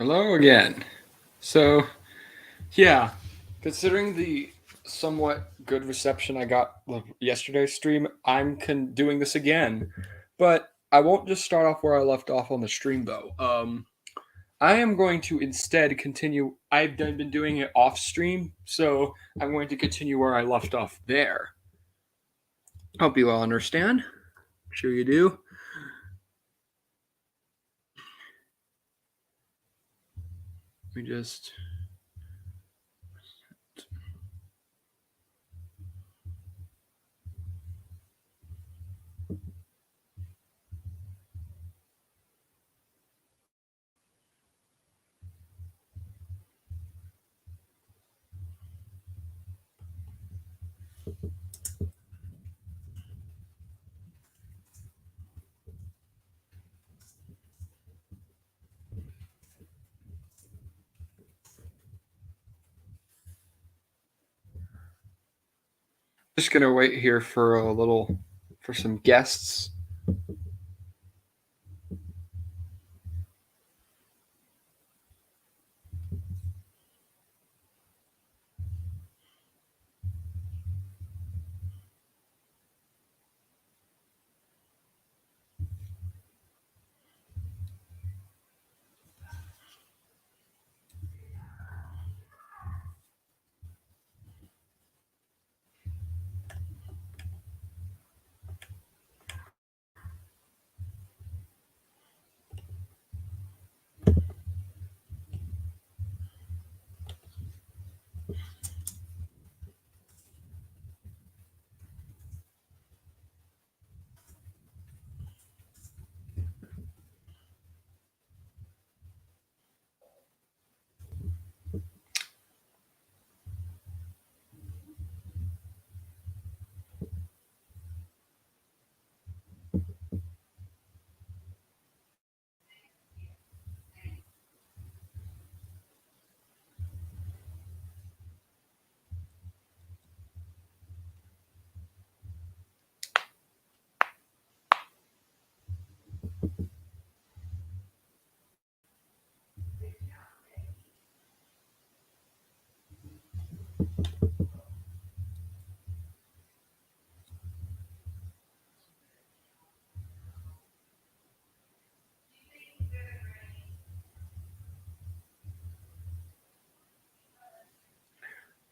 Hello again. So, yeah, considering the somewhat good reception I got of yesterday's stream, doing this again. But I won't just start off where I left off on the stream, though. I am going to instead continue. Been doing it off stream, so I'm going to continue where I left off there. Hope you all understand. Sure you do. Let me just. Just gonna wait here for for some guests.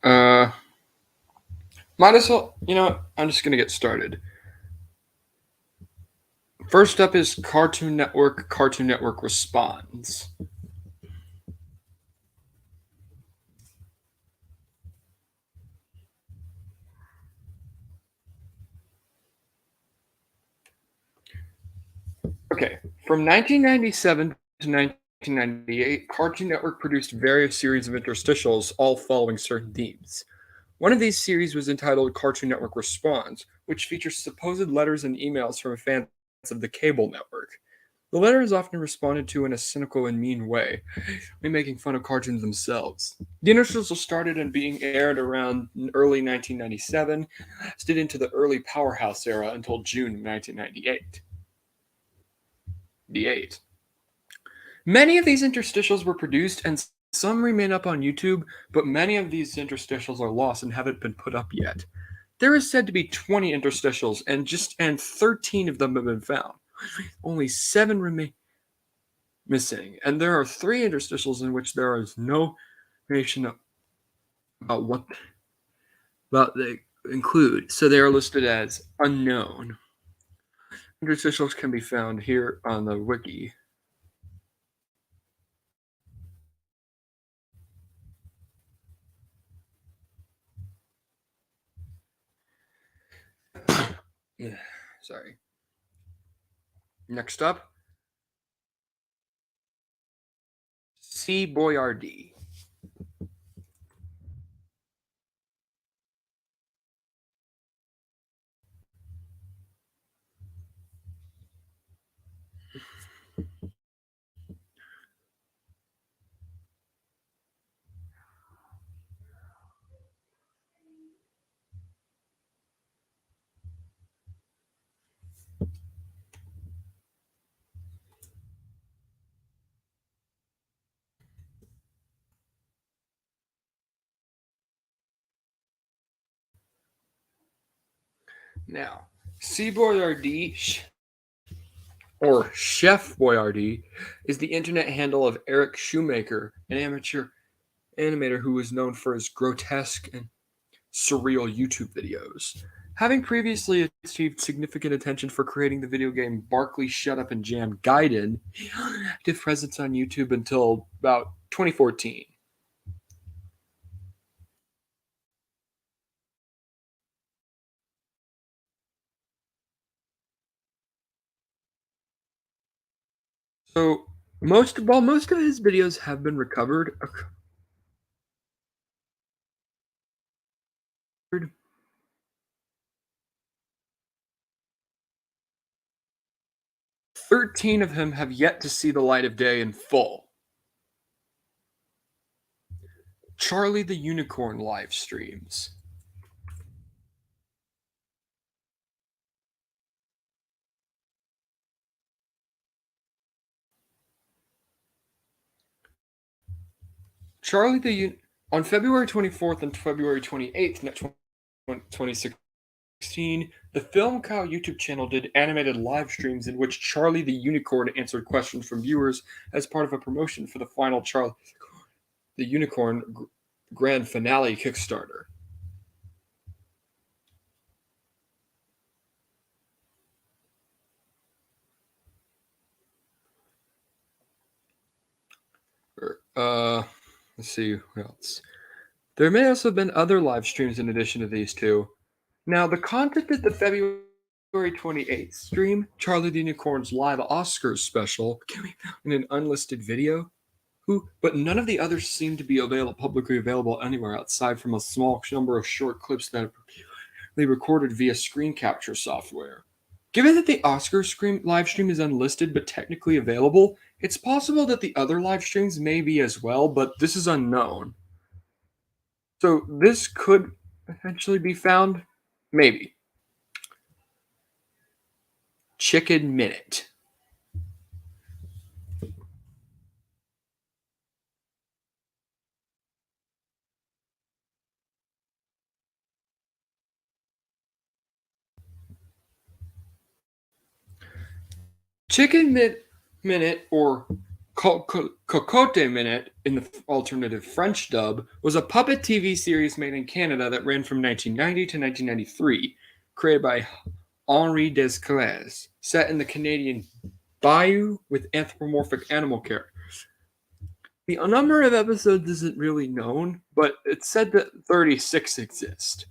Uh, Might as well, I'm just going to get started. First up is Cartoon Network. Cartoon Network responds. Okay, from 1997 to 1998, Cartoon Network produced various series of interstitials, all following certain themes. One of these series was entitled Cartoon Network Responds, which features supposed letters and emails from fans of the cable network. The letter is often responded to in a cynical and mean way, making fun of cartoons themselves. The interstitials started and being aired around early 1997, lasted into the early Powerhouse era until June 1998. Many of these interstitials were produced and some remain up on YouTube, but many of these interstitials are lost and haven't been put up yet. There is said to be 20 interstitials and 13 of them have been found. Only 7 remain missing, and there are 3 interstitials in which there is no information about what they include, so they are listed as unknown. Interstitials can be found here on the wiki. Sorry. Next up, C. Boyardee. Now, C Boyardee or Chef Boyardee is the internet handle of Eric Shoemaker, an amateur animator who is known for his grotesque and surreal YouTube videos. Having previously achieved significant attention for creating the video game Barkley Shut Up and Jam Gaiden, he had an active presence on YouTube until about 2014. So most of his videos have been recovered, 13 of them have yet to see the light of day in full. Charlie the Unicorn live streams. Charlie the on February 24th and February 28th, 2016, the Film Cow YouTube channel did animated live streams in which Charlie the Unicorn answered questions from viewers as part of a promotion for the final Charlie the Unicorn grand finale Kickstarter. Uh, let's see what else. There may also have been other live streams in addition to these two. Now, the content at the February 28th stream, Charlie the Unicorn's live Oscars special, can be found in an unlisted video. But none of the others seem to be publicly available anywhere outside from a small number of short clips that they recorded via screen capture software. Given that the Oscar live stream is unlisted but technically available, it's possible that the other live streams may be as well, but this is unknown. So this could potentially be found, maybe. Chicken Minute. Minute or Cocotte Minute in the alternative French dub was a puppet TV series made in Canada that ran from 1990 to 1993, created by Henri Desclés, set in the Canadian Bayou with anthropomorphic animal characters. The number of episodes isn't really known, but it's said that 36 exist.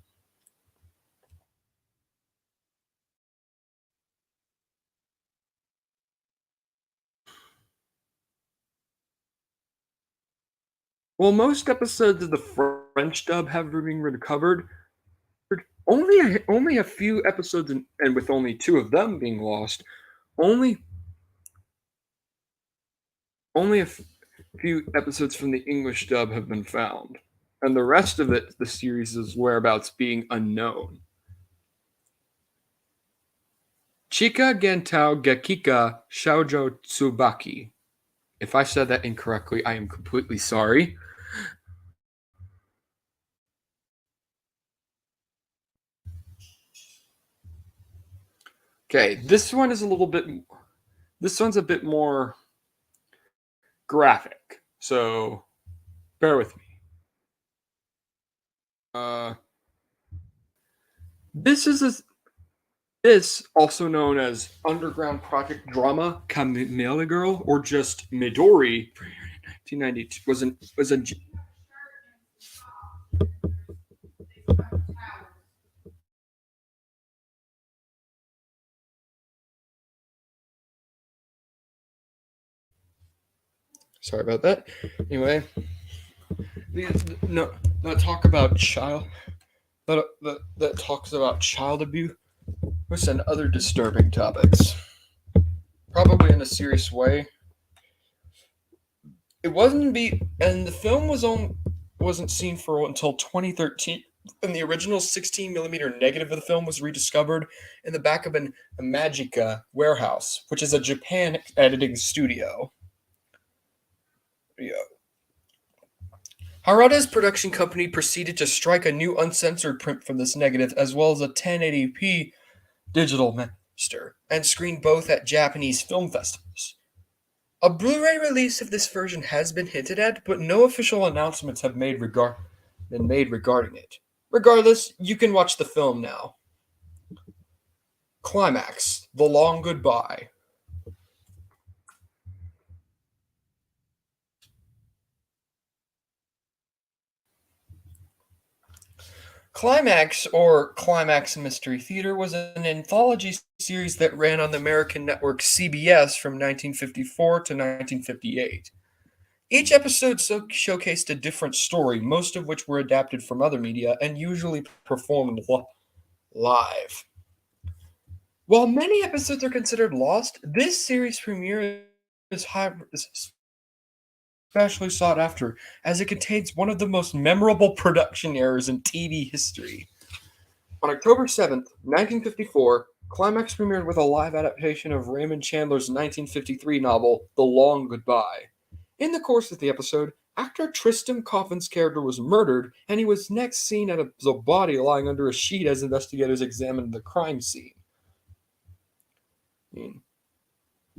While most episodes of the French dub have been recovered, only a few episodes, and with only two of them being lost, only only a few episodes from the English dub have been found, and the rest of the series' whereabouts being unknown. Chika Gentao Gekika Shoujo Tsubaki. If I said that incorrectly, I am completely sorry. Okay, this one's a bit more graphic, so bear with me. Uh, this is a This, also known as underground project drama Camilla Girl or just Midori, 1992 was a sorry about that. Anyway, no, that talk about that talks about child abuse and other disturbing topics, probably in a serious way. It wasn't be, and the film wasn't seen for until 2013. And the original 16 millimeter negative of the film was rediscovered in the back of a Magica warehouse, which is a Japan editing studio. Yeah. Harada's production company proceeded to strike a new uncensored print from this negative, as well as a 1080p digital master and screened both at Japanese film festivals. A Blu-ray release of this version has been hinted at, but no official announcements have been made regarding it. Regardless, you can watch the film now. Climax: The Long Goodbye. Climax, or Climax Mystery Theater, was an anthology series that ran on the American network CBS from 1954 to 1958. Each episode showcased a different story, most of which were adapted from other media and usually performed live. While many episodes are considered lost, this series premiere is especially sought after, as it contains one of the most memorable production errors in TV history. On October 7th, 1954, Climax premiered with a live adaptation of Raymond Chandler's 1953 novel, The Long Goodbye. In the course of the episode, actor Tristan Coffin's character was murdered, and he was next seen as a body lying under a sheet as investigators examined the crime scene.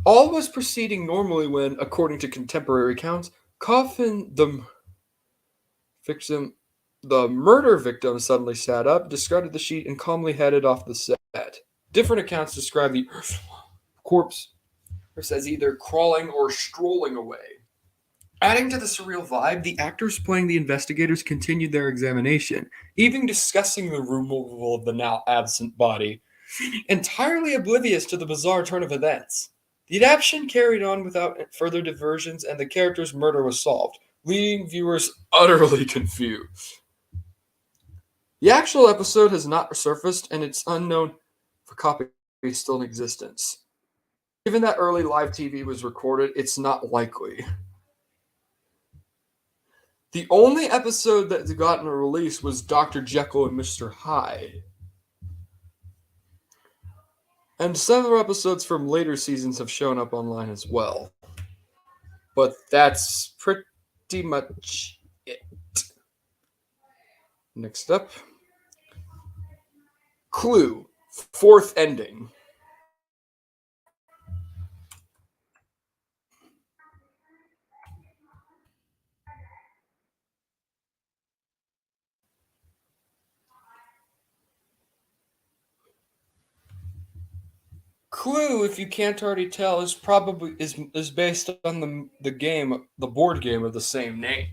All was proceeding normally when, according to contemporary accounts, Coffin, victim, the murder victim, suddenly sat up, discarded the sheet, and calmly headed off the set. Different accounts describe the corpse as either crawling or strolling away. Adding to the surreal vibe, the actors playing the investigators continued their examination, even discussing the removal of the now absent body, entirely oblivious to the bizarre turn of events. The adaptation carried on without further diversions, and the character's murder was solved, leaving viewers utterly confused. The actual episode has not resurfaced, and it's unknown if a copy is still in existence. Given that early live TV was recorded, it's not likely. The only episode that's gotten a release was Dr. Jekyll and Mr. Hyde. And several episodes from later seasons have shown up online as well. But that's pretty much it. Next up, Clue, fourth ending. Clue, if you can't already tell, is based on the board game of the same name.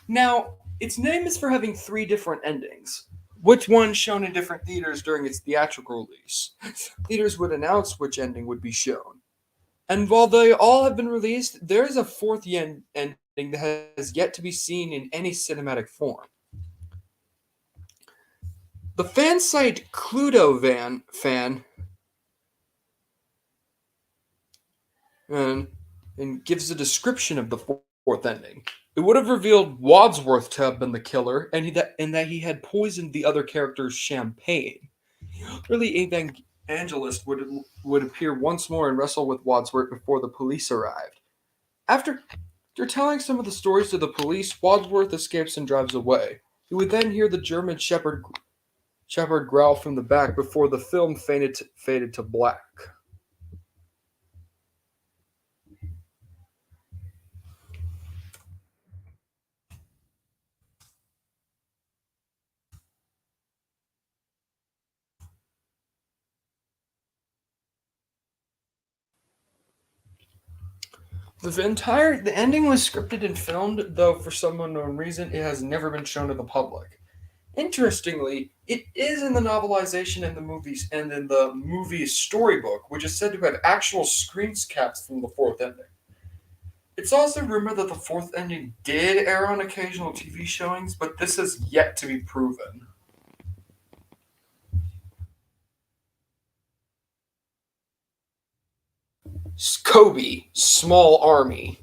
Now, its name is for having three different endings, which one shown in different theaters during its theatrical release. Theaters would announce which ending would be shown. And while they all have been released, there is a fourth ending that has yet to be seen in any cinematic form. The fan site Cluedo and gives a description of the fourth ending. It would have revealed Wadsworth to have been the killer, and that he had poisoned the other character's champagne. Really, Evangelist would appear once more and wrestle with Wadsworth before the police arrived. After telling some of the stories to the police, Wadsworth escapes and drives away. He would then hear the German shepherd growl from the back before the film faded to black. The ending was scripted and filmed, though for some unknown reason it has never been shown to the public. Interestingly, it is in the novelization and the movies and in the movie's storybook, which is said to have actual screen caps from the fourth ending. It's also rumored that the fourth ending did air on occasional TV showings, but this has yet to be proven. Kobe, Small Army.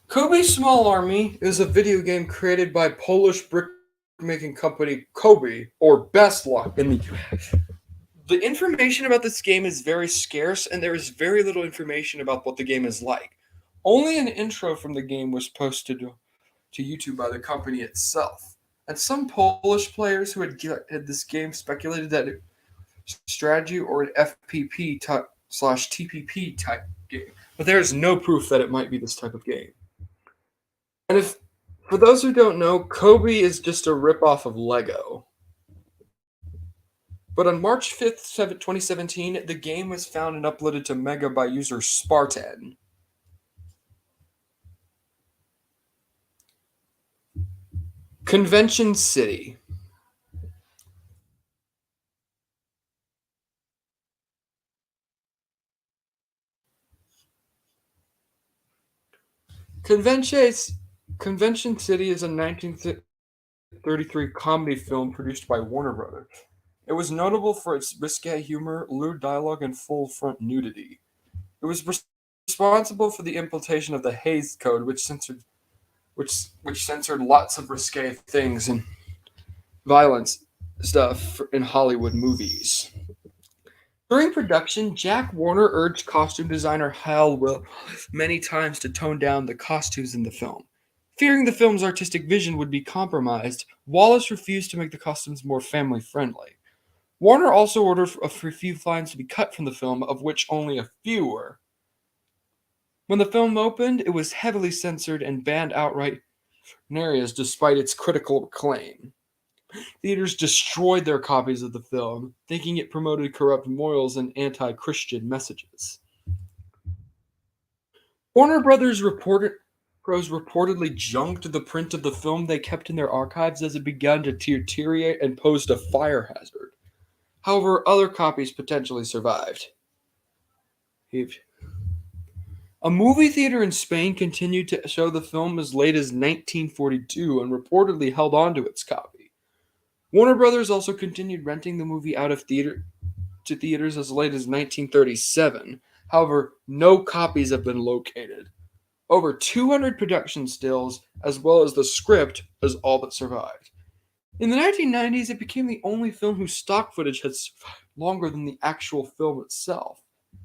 Kobe Small Army is a video game created by Polish brickmaking company Kobe, or Best Luck in the US. The information about this game is very scarce, and there is very little information about what the game is like. Only an intro from the game was posted to YouTube by the company itself. And some Polish players who had this game speculated that it was strategy or an FPP slash TPP type game. But there is no proof that it might be this type of game. And if, for those who don't know, Kobe is just a ripoff of Lego. But on March 5th, 2017, the game was found and uploaded to Mega by user Spartan. Convention City. Convention Convention City is a 1933 comedy film produced by Warner Brothers. It was notable for its risque humor, lewd dialogue, and full-front nudity. It was responsible for the implementation of the Hays Code, which censored lots of risque things and violence stuff in Hollywood movies. During production, Jack Warner urged costume designer Hal Will many times to tone down the costumes in the film. Fearing the film's artistic vision would be compromised, Wallace refused to make the costumes more family friendly. Warner also ordered a few lines to be cut from the film, of which only a few were. When the film opened, it was heavily censored and banned outright in areas despite its critical acclaim. Theaters destroyed their copies of the film, thinking it promoted corrupt morals and anti-Christian messages. Warner Brothers reportedly junked the print of the film they kept in their archives as it began to deteriorate and posed a fire hazard. However, other copies potentially survived. A movie theater in Spain continued to show the film as late as 1942 and reportedly held on to its copy. Warner Brothers also continued renting the movie out of theaters as late as 1937. However, no copies have been located. Over 200 production stills, as well as the script, is all that survived. In the 1990s, it became the only film whose stock footage had survived longer than the actual film itself.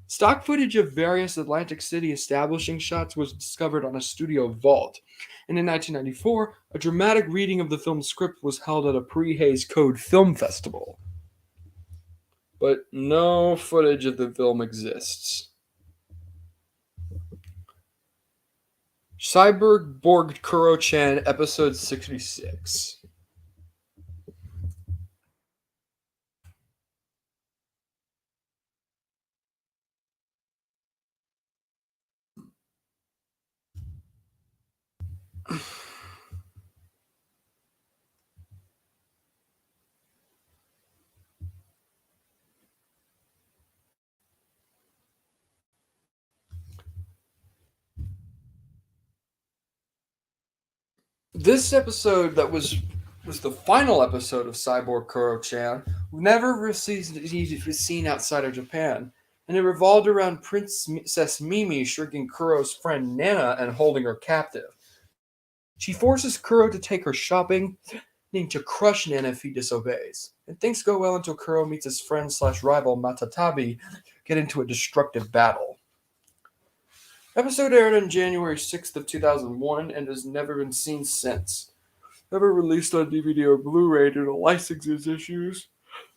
Stock footage of various Atlantic City establishing shots was discovered on a studio vault, and in 1994, a dramatic reading of the film's script was held at a pre-Hays Code film festival. But no footage of the film exists. Cyborg Borg Kuro-chan, episode 66. This episode that was the final episode of Cyborg Kuro-chan never received seen outside of Japan, and it revolved around Princess Mimi shrinking Kuro's friend Nana and holding her captive. She forces Kuro to take her shopping, needing to crush Nana if he disobeys. And things go well until Kuro meets his friend slash rival Matatabi, get into a destructive battle. Episode aired on January 6th of 2001 and has never been seen since. Never released on DVD or Blu-ray due to licensing issues,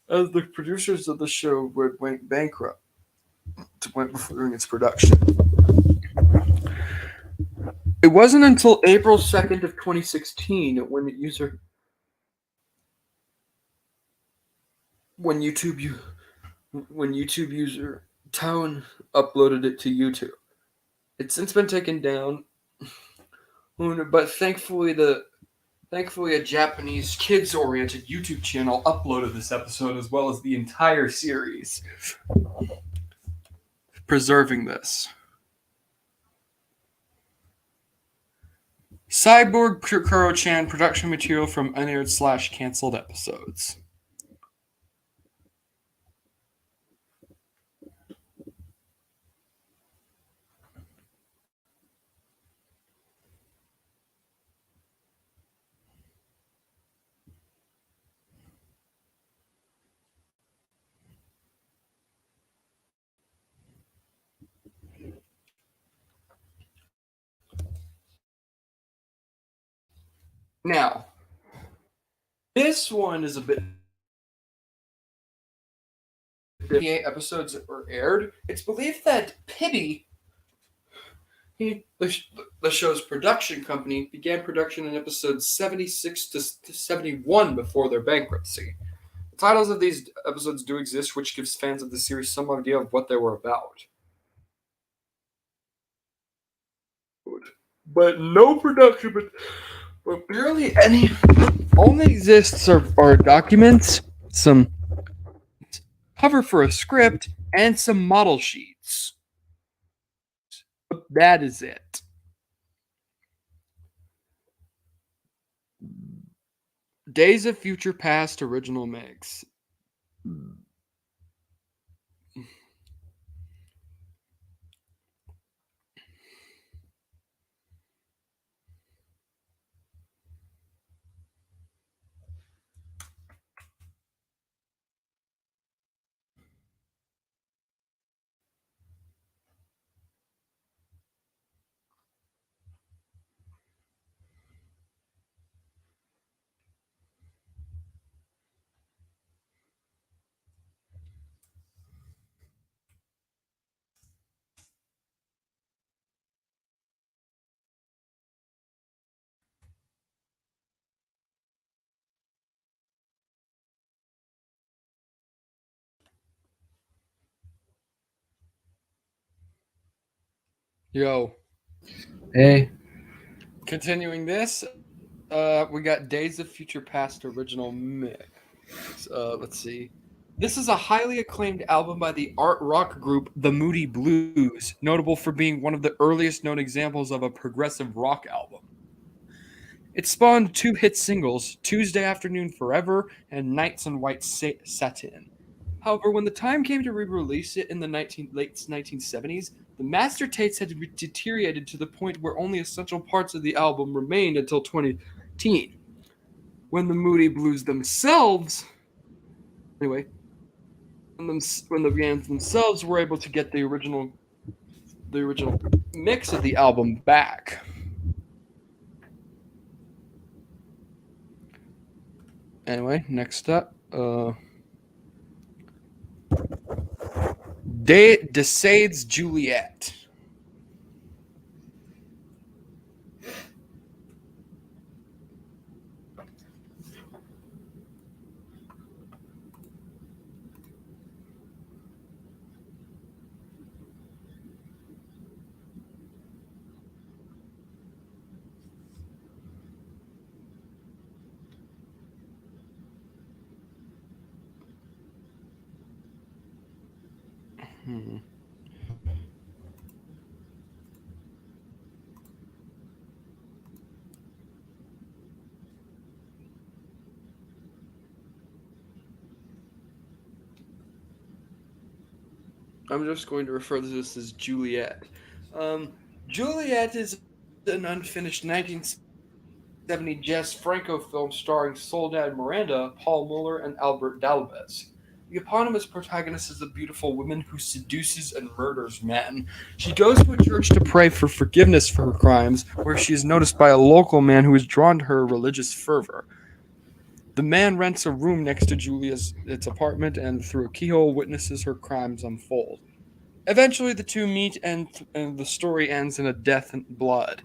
as the producers of the show went bankrupt during its production. It wasn't until April 2nd of 2016 when YouTube user Tone uploaded it to YouTube. It's since been taken down, but thankfully a Japanese kids-oriented YouTube channel uploaded this episode as well as the entire series, preserving this. Cyborg Kuro-chan production material from unaired/cancelled episodes. Now, this one is a bit 58 episodes that were aired. It's believed that Pibby, the show's production company, began production in episodes 76 to 71 before their bankruptcy. The titles of these episodes do exist, which gives fans of the series some idea of what they were about. But no production, but barely any. Only exists are documents, some cover for a script, and some model sheets. That is it. Days of Future Past original mix. Yo, Hey, continuing this, we got Days of Future Past original mix. Let's see. This is a highly acclaimed album by the art rock group The Moody Blues, notable for being one of the earliest known examples of a progressive rock album. It spawned two hit singles, Tuesday Afternoon Forever and Nights on White Satin. However, when the time came to re-release it in the late 1970s, the master tapes had deteriorated to the point where only essential parts of the album remained until 2018, when the Moody Blues themselves, anyway, when the bands themselves were able to get the original mix of the album back. Anyway, next up, Desade's Juliet. Hmm. I'm just going to refer to this as Juliet. Um, Juliet is an unfinished 1970 Jess Franco film starring Soledad Miranda, Paul Muller, and Albert Dalvez. The eponymous protagonist is a beautiful woman who seduces and murders men. She goes to a church to pray for forgiveness for her crimes, where she is noticed by a local man who is drawn to her religious fervor. The man rents a room next to Julia's its apartment and through a keyhole witnesses her crimes unfold. Eventually, the two meet, and the story ends in a death and blood.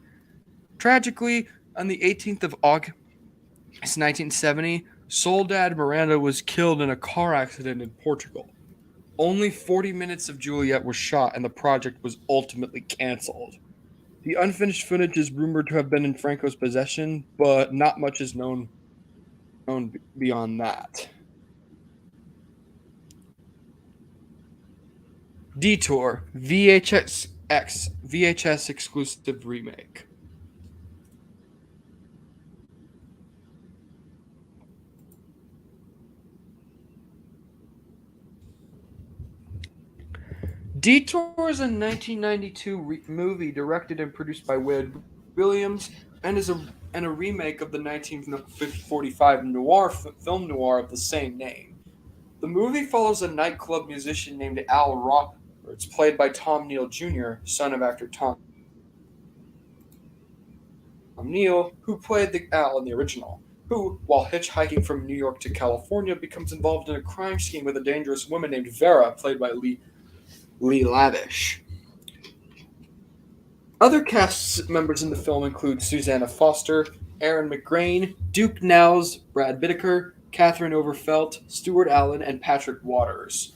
Tragically, on the 18th of August 1970, Soledad Miranda was killed in a car accident in Portugal. Only 40 minutes of Juliet was shot, and the project was ultimately cancelled. The unfinished footage is rumored to have been in Franco's possession, but not much is known beyond that. Detour VHS VHS exclusive remake. Detour is a 1992 movie directed and produced by Wade Williams and a remake of the 1945 film noir of the same name. The movie follows a nightclub musician named Al Roberts, played by Tom Neal Jr., son of actor Tom Neal, who played the Al in the original, who, while hitchhiking from New York to California, becomes involved in a crime scheme with a dangerous woman named Vera, played by Lee Lavish. Other cast members in the film include Susanna Foster, Aaron McGrain, Duke Nowes, Brad Bittaker, Catherine Overfelt, Stuart Allen, and Patrick Waters.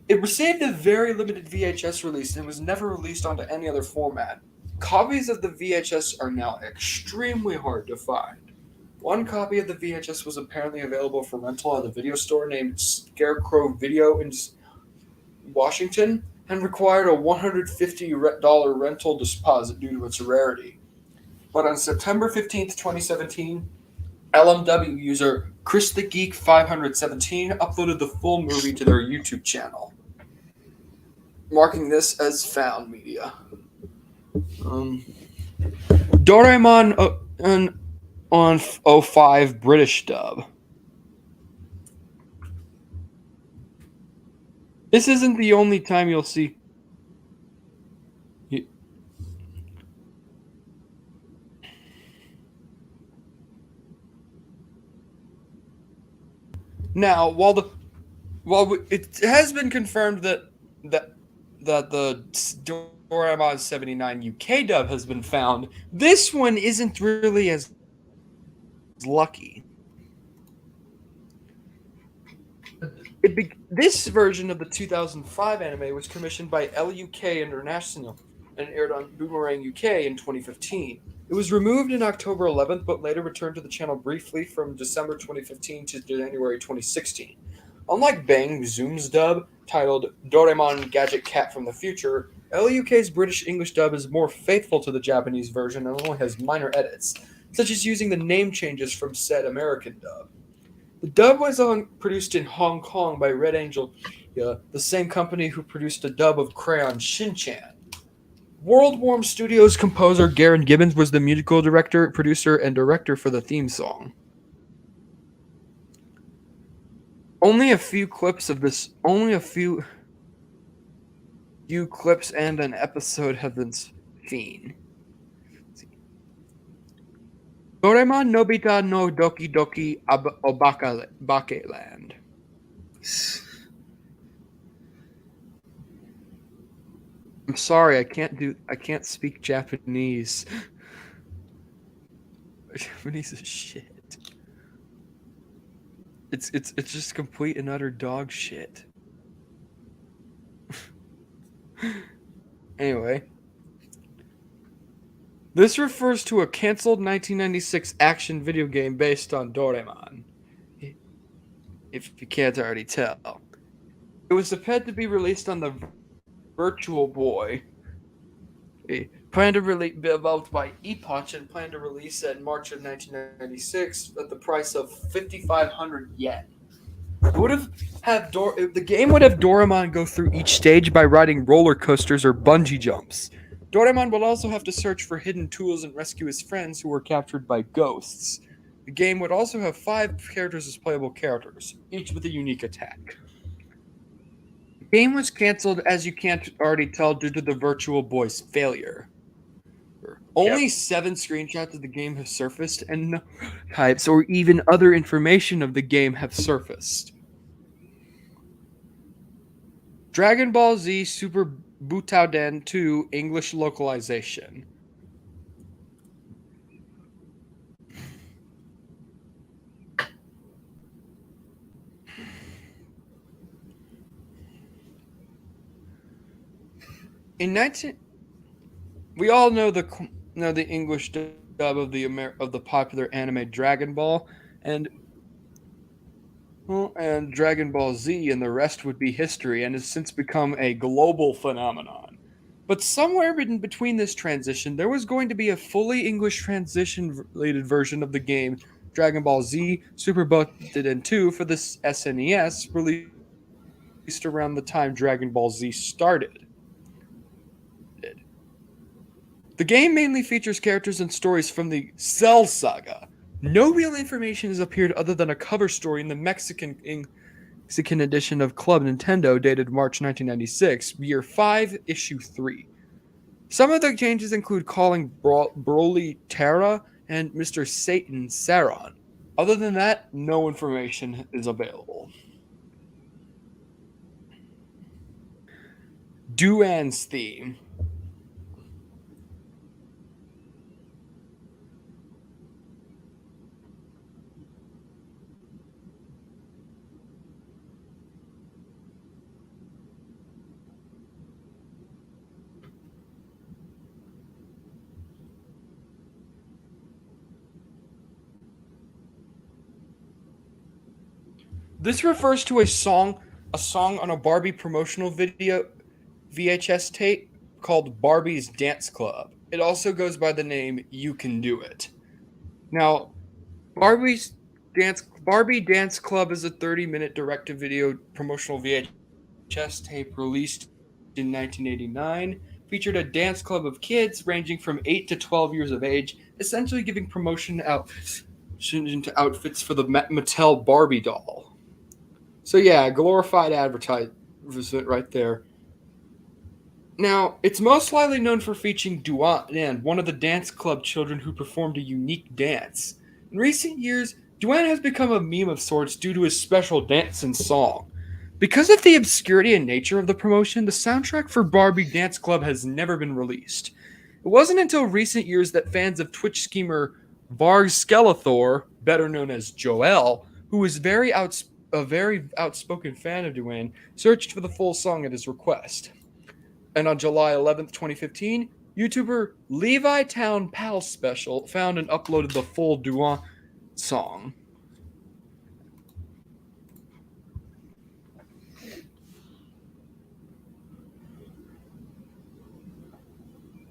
It received a very limited VHS release and was never released onto any other format. Copies of the VHS are now extremely hard to find. One copy of the VHS was apparently available for rental at a video store named Scarecrow Video in Washington and required a $150 rental deposit due to its rarity. But on September 15th, 2017, LMW user Chris the Geek 517 uploaded the full movie to their YouTube channel, marking this as found media. Doraemon on 05 British dub. This isn't the only time you'll see. Now, while it has been confirmed that the Doraemon 79 UK dub has been found, this one isn't really as lucky. This version of the 2005 anime was commissioned by LUK International and aired on Boomerang UK in 2015. It was removed in October 11th, but later returned to the channel briefly from December 2015 to January 2016. Unlike Bang Zoom's dub, titled Doraemon Gadget Cat from the Future, LUK's British English dub is more faithful to the Japanese version and only has minor edits, such as using the name changes from said American dub. The dub was produced in Hong Kong by Red Angel, the same company who produced a dub of Crayon Shin-Chan. Worldworm Studios composer Garen Gibbons was the musical director, producer, and director for the theme song. Only a few clips and an episode have been seen. Doraemon Nobita no Doki Doki Obake Land. I'm sorry, I can't speak Japanese. Japanese is shit. It's just complete and utter dog shit. Anyway. This refers to a cancelled 1996 action video game based on Doraemon, if you can't already tell. It was said to be released on the Virtual Boy. Planned to be developed by Epoch and planned to release it in March of 1996 at the price of 5,500 yen. The game would have Doraemon go through each stage by riding roller coasters or bungee jumps. Doraemon would also have to search for hidden tools and rescue his friends who were captured by ghosts. The game would also have 5 characters as playable characters, each with a unique attack. The game was cancelled, as you can't already tell, due to the Virtual Boy's failure. Only 7 screenshots of the game have surfaced, and no types or even other information of the game have surfaced. Dragon Ball Z Super Butoden 2 English localization. We all know the English dub of the popular anime Dragon Ball and Dragon Ball Z, and the rest would be history, and has since become a global phenomenon. But somewhere in between this transition, there was going to be a fully English transition-related version of the game Dragon Ball Z Super Butoden 2 for the SNES, released around the time Dragon Ball Z started. The game mainly features characters and stories from the Cell Saga. No real information has appeared other than a cover story in the Mexican edition of Club Nintendo dated March 1996, Year 5, Issue 3. Some of the changes include calling Broly Terra and Mr. Satan Saron. Other than that, no information is available. Duan's theme. This refers to a song on a Barbie promotional video VHS tape called Barbie's Dance Club. It also goes by the name You Can Do It. Now, Barbie Dance Club is a 30-minute direct-to-video promotional VHS tape released in 1989. Featured a dance club of kids ranging from 8 to 12 years of age, essentially giving promotion outfits into outfits for the Mattel Barbie doll. So yeah, glorified advertisement right there. Now, it's most likely known for featuring Duan, one of the dance club children who performed a unique dance. In recent years, Duan has become a meme of sorts due to his special dance and song. Because of the obscurity and nature of the promotion, the soundtrack for Barbie Dance Club has never been released. It wasn't until recent years that fans of Twitch schemer Varg Skeletor, better known as Joel, who is a very outspoken fan of Duan, searched for the full song at his request. And on July 11th, 2015, YouTuber Levi Town Pal Special found and uploaded the full Duan song.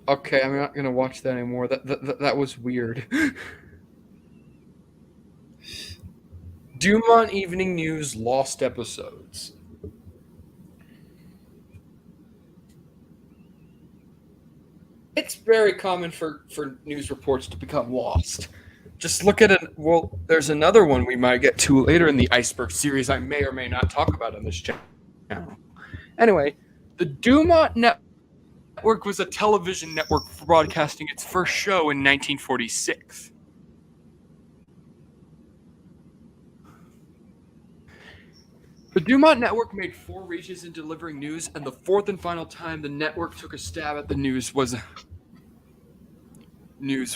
Okay, I'm not gonna watch that anymore. That was weird. Dumont Evening News lost episodes. It's very common for news reports to become lost. Just look at it. Well, there's another one we might get to later in the Iceberg series I may or may not talk about on this channel. Anyway, the Dumont Network was a television network for broadcasting its first show in 1946. The Dumont Network made 4 reaches in delivering news, and the fourth and final time the network took a stab at the news was in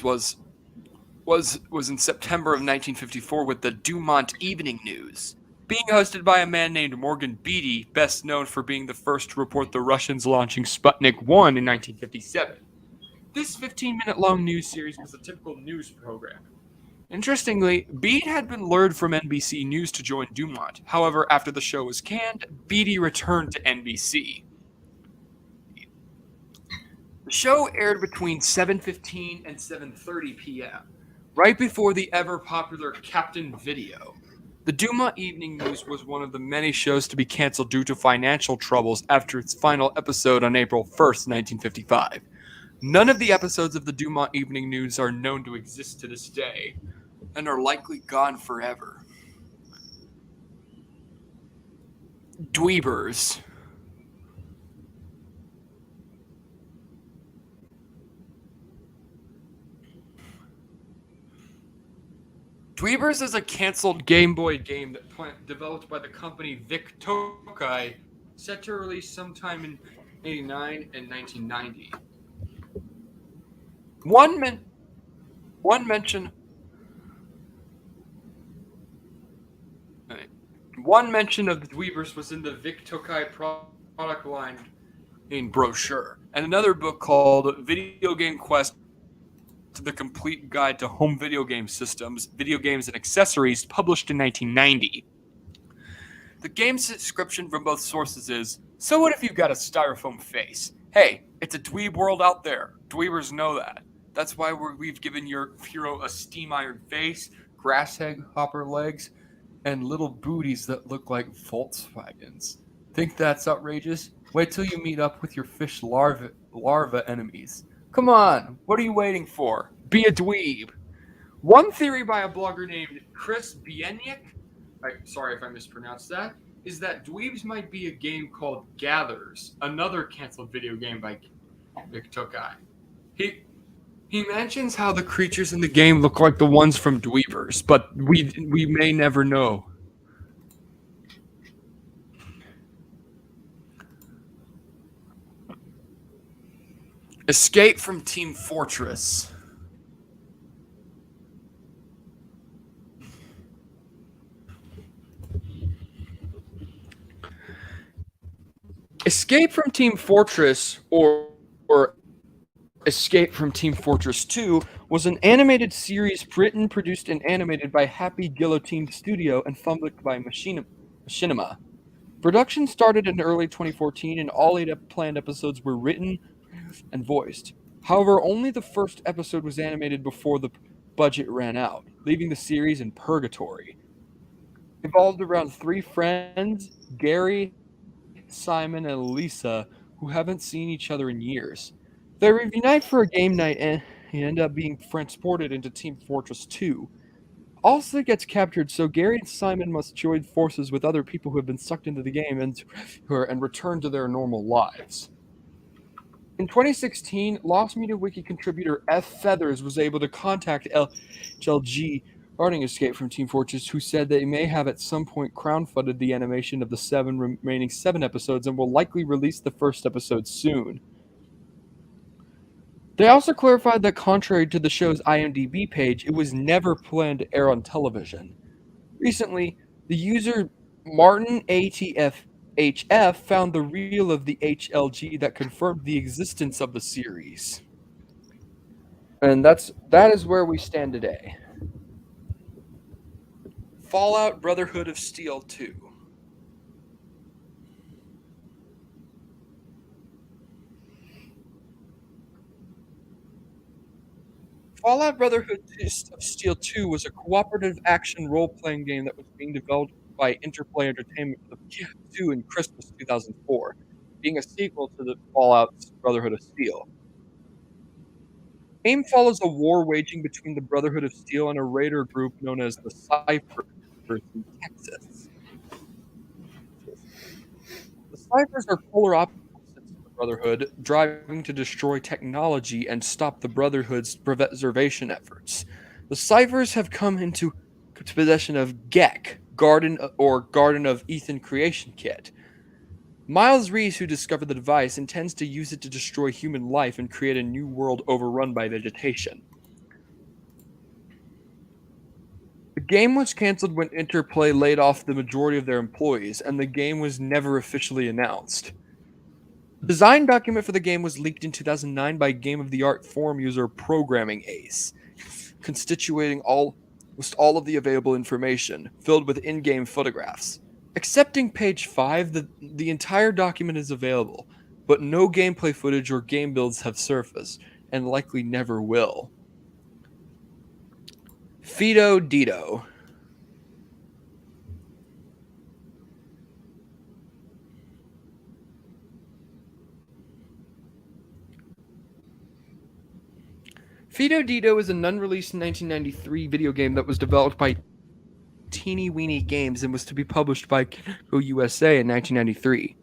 September of 1954 with the Dumont Evening News, being hosted by a man named Morgan Beatty, best known for being the first to report the Russians launching Sputnik 1 in 1957. This 15-minute long news series was a typical news program. Interestingly, Beatty had been lured from NBC News to join Dumont. However, after the show was canned, Beatty returned to NBC. The show aired between 7:15 and 7:30 p.m., right before the ever-popular Captain Video. The Dumont Evening News was one of the many shows to be canceled due to financial troubles after its final episode on April 1st, 1955. None of the episodes of the Dumont Evening News are known to exist to this day, and are likely gone forever. Dweebers. Dweebers is a canceled Game Boy game that developed by the company Vic Tokai, set to release sometime in 1989 and 1990. One mention of the Dweebers was in the Vic Tokai product line in brochure, and another book called Video Game Quest: The Complete Guide to Home Video Game Systems, Video Games, and Accessories, published in 1990. The game's description from both sources is, so what if you've got a styrofoam face? Hey, it's a dweeb world out there. Dweebers know that. That's why we've given your hero a steam iron face, grass hopper legs, and little booties that look like Volkswagens. Think that's outrageous? Wait till you meet up with your fish larva enemies. Come on, what are you waiting for? Be a dweeb. One theory by a blogger named Chris Bieniek, sorry if I mispronounced that, is that Dweebs might be a game called Gathers, another canceled video game by Vic Tokai. He mentions how the creatures in the game look like the ones from Dweavers, but we may never know. Escape from Team Fortress. Escape from Team Fortress or Escape from Team Fortress 2 was an animated series written, produced, and animated by Happy Guillotine Studio and published by Machinima. Production started in early 2014, and all eight planned episodes were written and voiced. However, only the first episode was animated before the budget ran out, leaving the series in purgatory. It revolved around three friends, Gary, Simon, and Lisa, who haven't seen each other in years. They reunite for a game night and end up being transported into Team Fortress 2. Also gets captured, so Gary and Simon must join forces with other people who have been sucked into the game and return to their normal lives. In 2016, Lost Media Wiki contributor F. Feathers was able to contact HLG regarding Escape from Team Fortress, who said they may have at some point crowdfunded the animation of the remaining seven episodes and will likely release the first episode soon. They also clarified that, contrary to the show's IMDb page, it was never planned to air on television. Recently, the user Martin ATFHF found the reel of the HLG that confirmed the existence of the series. And that is where we stand today. Fallout Brotherhood of Steel 2. Fallout Brotherhood of Steel 2 was a cooperative action role-playing game that was being developed by Interplay Entertainment for the PS2 in Christmas 2004, being a sequel to the Fallout Brotherhood of Steel. The game follows a war waging between the Brotherhood of Steel and a raider group known as the Ciphers in Texas. The Ciphers are polar opposites of the Brotherhood, driving to destroy technology and stop the Brotherhood's preservation efforts. The Ciphers have come into possession of Gek, Garden of Ethan Creation Kit. Miles Reese, who discovered the device, intends to use it to destroy human life and create a new world overrun by vegetation. The game was cancelled when Interplay laid off the majority of their employees, and the game was never officially announced. The design document for the game was leaked in 2009 by Game of the Art forum user Programming Ace, constituting almost all of the available information, filled with in-game photographs. Excepting page 5, the entire document is available, but no gameplay footage or game builds have surfaced, and likely never will. Fido Dido. Fido Dido is an unreleased 1993 video game that was developed by Teeny Weeny Games and was to be published by Go USA in 1993.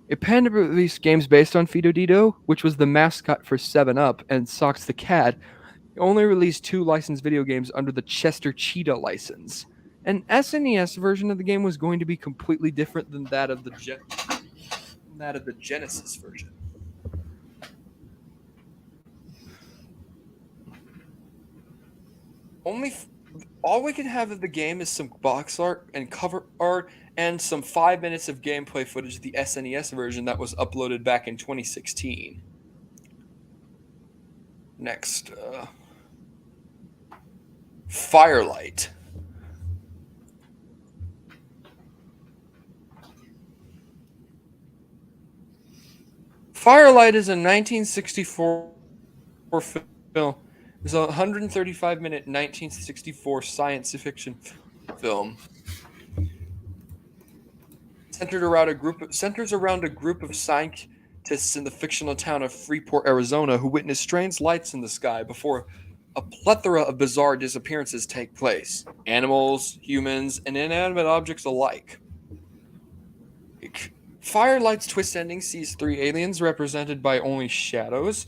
It planned to release games based on Fido Dido, which was the mascot for 7-Up, and Socks the Cat. It only released 2 licensed video games under the Chester Cheetah license. An SNES version of the game was going to be completely different than that of the Genesis version. All we can have of the game is some box art and cover art and some 5 minutes of gameplay footage of the SNES version that was uploaded back in 2016. Next, Firelight. Firelight is a 1964 film. It's a 135-minute 1964 science fiction film. Centers around a group of scientists in the fictional town of Freeport, Arizona, who witness strange lights in the sky before a plethora of bizarre disappearances take place. Animals, humans, and inanimate objects alike. Firelight's twist ending sees 3 aliens represented by only shadows,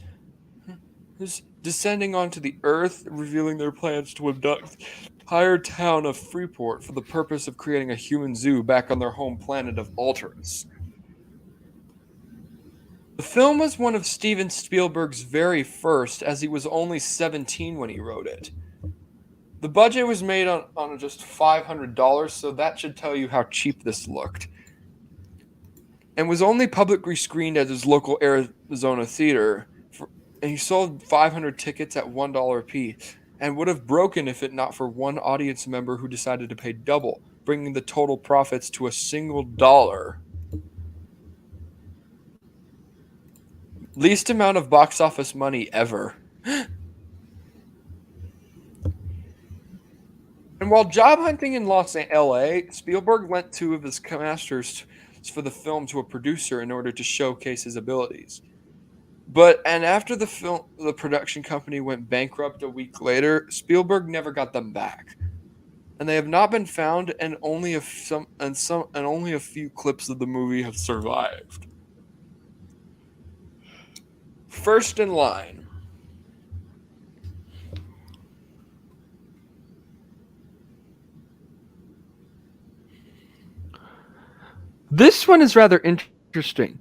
whose descending onto the Earth, revealing their plans to abduct the entire town of Freeport for the purpose of creating a human zoo back on their home planet of Alterus. The film was one of Steven Spielberg's very first, as he was only 17 when he wrote it. The budget was made on just $500, so that should tell you how cheap this looked, and was only publicly screened at his local Arizona theater, and he sold 500 tickets at $1 apiece, and would have broken if it not for one audience member who decided to pay double, bringing the total profits to a single dollar. Least amount of box office money ever. And while job hunting in LA, Spielberg lent two of his masters for the film to a producer in order to showcase his abilities. And after the production company went bankrupt a week later, Spielberg never got them back, and they have not been found, and only a few clips of the movie have survived. First in Line. This one is rather interesting.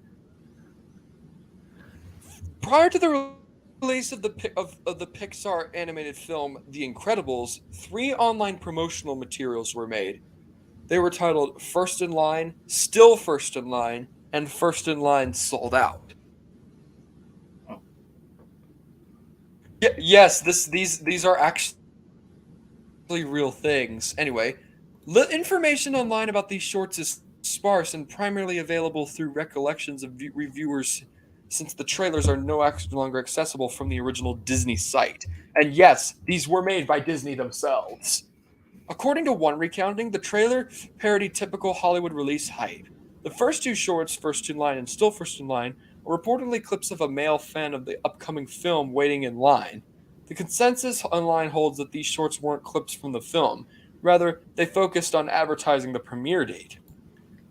Prior to the release of the Pixar animated film The Incredibles, 3 online promotional materials were made. They were titled First in Line, Still First in Line, and First in Line Sold Out. Yes, these are actually real things. Anyway, information online about these shorts is sparse and primarily available through recollections of reviewers, since the trailers are no longer accessible from the original Disney site. And yes, these were made by Disney themselves. According to one recounting, the trailer parodied typical Hollywood release hype. The first 2 shorts, First in Line and Still First in Line, are reportedly clips of a male fan of the upcoming film waiting in line. The consensus online holds that these shorts weren't clips from the film. Rather, they focused on advertising the premiere date.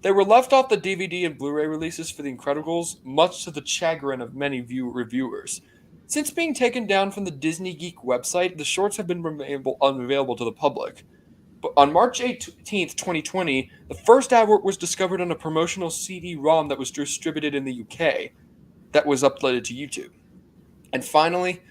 They were left off the DVD and Blu-ray releases for The Incredibles, much to the chagrin of many reviewers. Since being taken down from the Disney Geek website, the shorts have been unavailable to the public. But on March 18th, 2020, the first artwork was discovered on a promotional CD-ROM that was distributed in the UK that was uploaded to YouTube. And finally,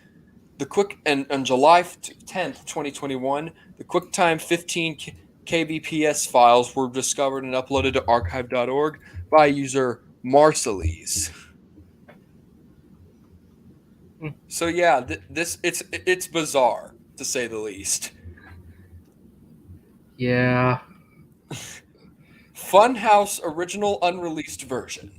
on July 10th, 2021, the QuickTime 15 kbps files were discovered and uploaded to archive.org by user Marcelese. So yeah, it's bizarre, to say the least. Yeah. Funhouse original unreleased version.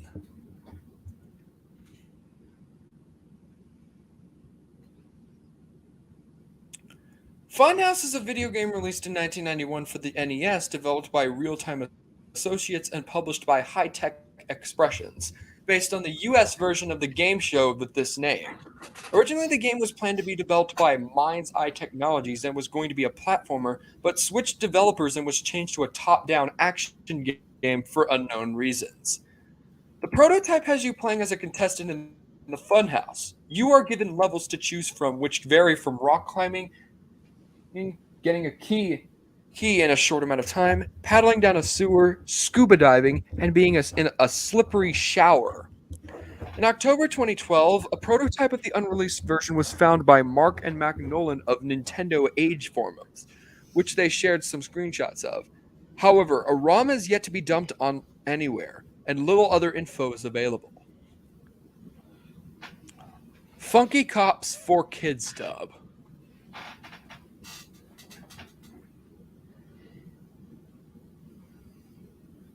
Funhouse is a video game released in 1991 for the NES, developed by Real Time Associates and published by High Tech Expressions, based on the US version of the game show with this name. Originally, the game was planned to be developed by Mind's Eye Technologies and was going to be a platformer, but switched developers and was changed to a top-down action game for unknown reasons. The prototype has you playing as a contestant in the Funhouse. You are given levels to choose from, which vary from rock climbing, getting a key in a short amount of time, paddling down a sewer, scuba diving, and being in a slippery shower. In October 2012, a prototype of the unreleased version was found by Mark and Mac Nolan of Nintendo Age forums, which they shared some screenshots of. However, a ROM is yet to be dumped on anywhere, and little other info is available. Funky Cops 4Kids dub.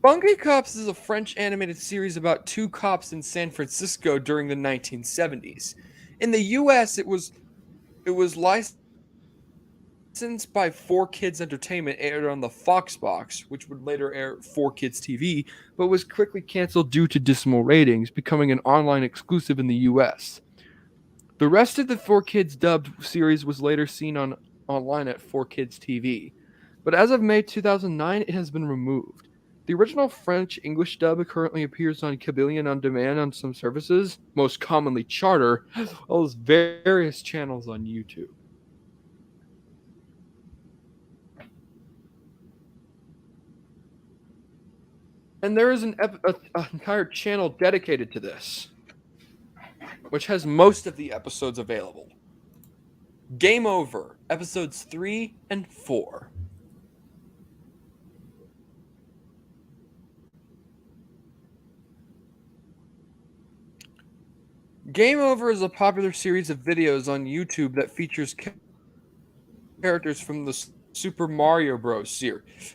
Funky Cops is a French animated series about 2 cops in San Francisco during the 1970s. In the US, it was licensed by 4Kids Entertainment, aired on the Fox Box, which would later air 4Kids TV, but was quickly canceled due to dismal ratings, becoming an online exclusive in the US. The rest of the 4Kids dubbed series was later seen online at 4Kids TV, but as of May 2009, it has been removed. The original French English dub currently appears on Kabylion on demand on some services, most commonly Charter, as well as various channels on YouTube. And there is an entire channel dedicated to this, which has most of the episodes available. Game Over, episodes 3 and 4. Game Over is a popular series of videos on YouTube that features characters from the Super Mario Bros. Series.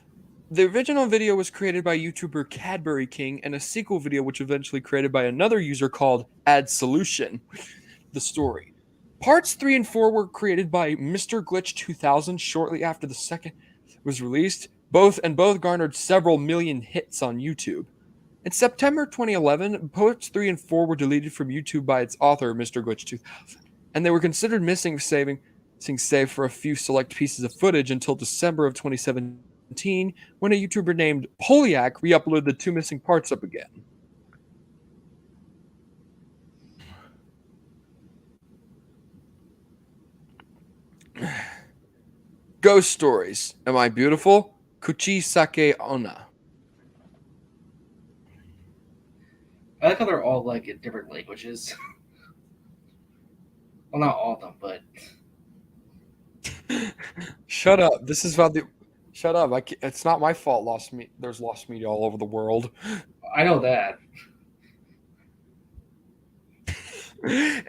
The original video was created by YouTuber Cadbury King, and a sequel video which eventually created by another user called Add Solution. The story. Parts 3 and 4 were created by Mr. Glitch 2000 shortly after the second was released. Both garnered several million hits on YouTube. In September 2011, Parts 3 and 4 were deleted from YouTube by its author, Mr. Glitch 2000, and they were considered missing save for a few select pieces of footage until December of 2017, when a YouTuber named Polyak re-uploaded the two missing parts up again. Ghost Stories. Am I Beautiful? Kuchi Sake Ona. I like how they're all like in different languages. Well, not all of them, but Shut up. This is about the. Shut up. It's not my fault. There's lost media all over the world. I know that.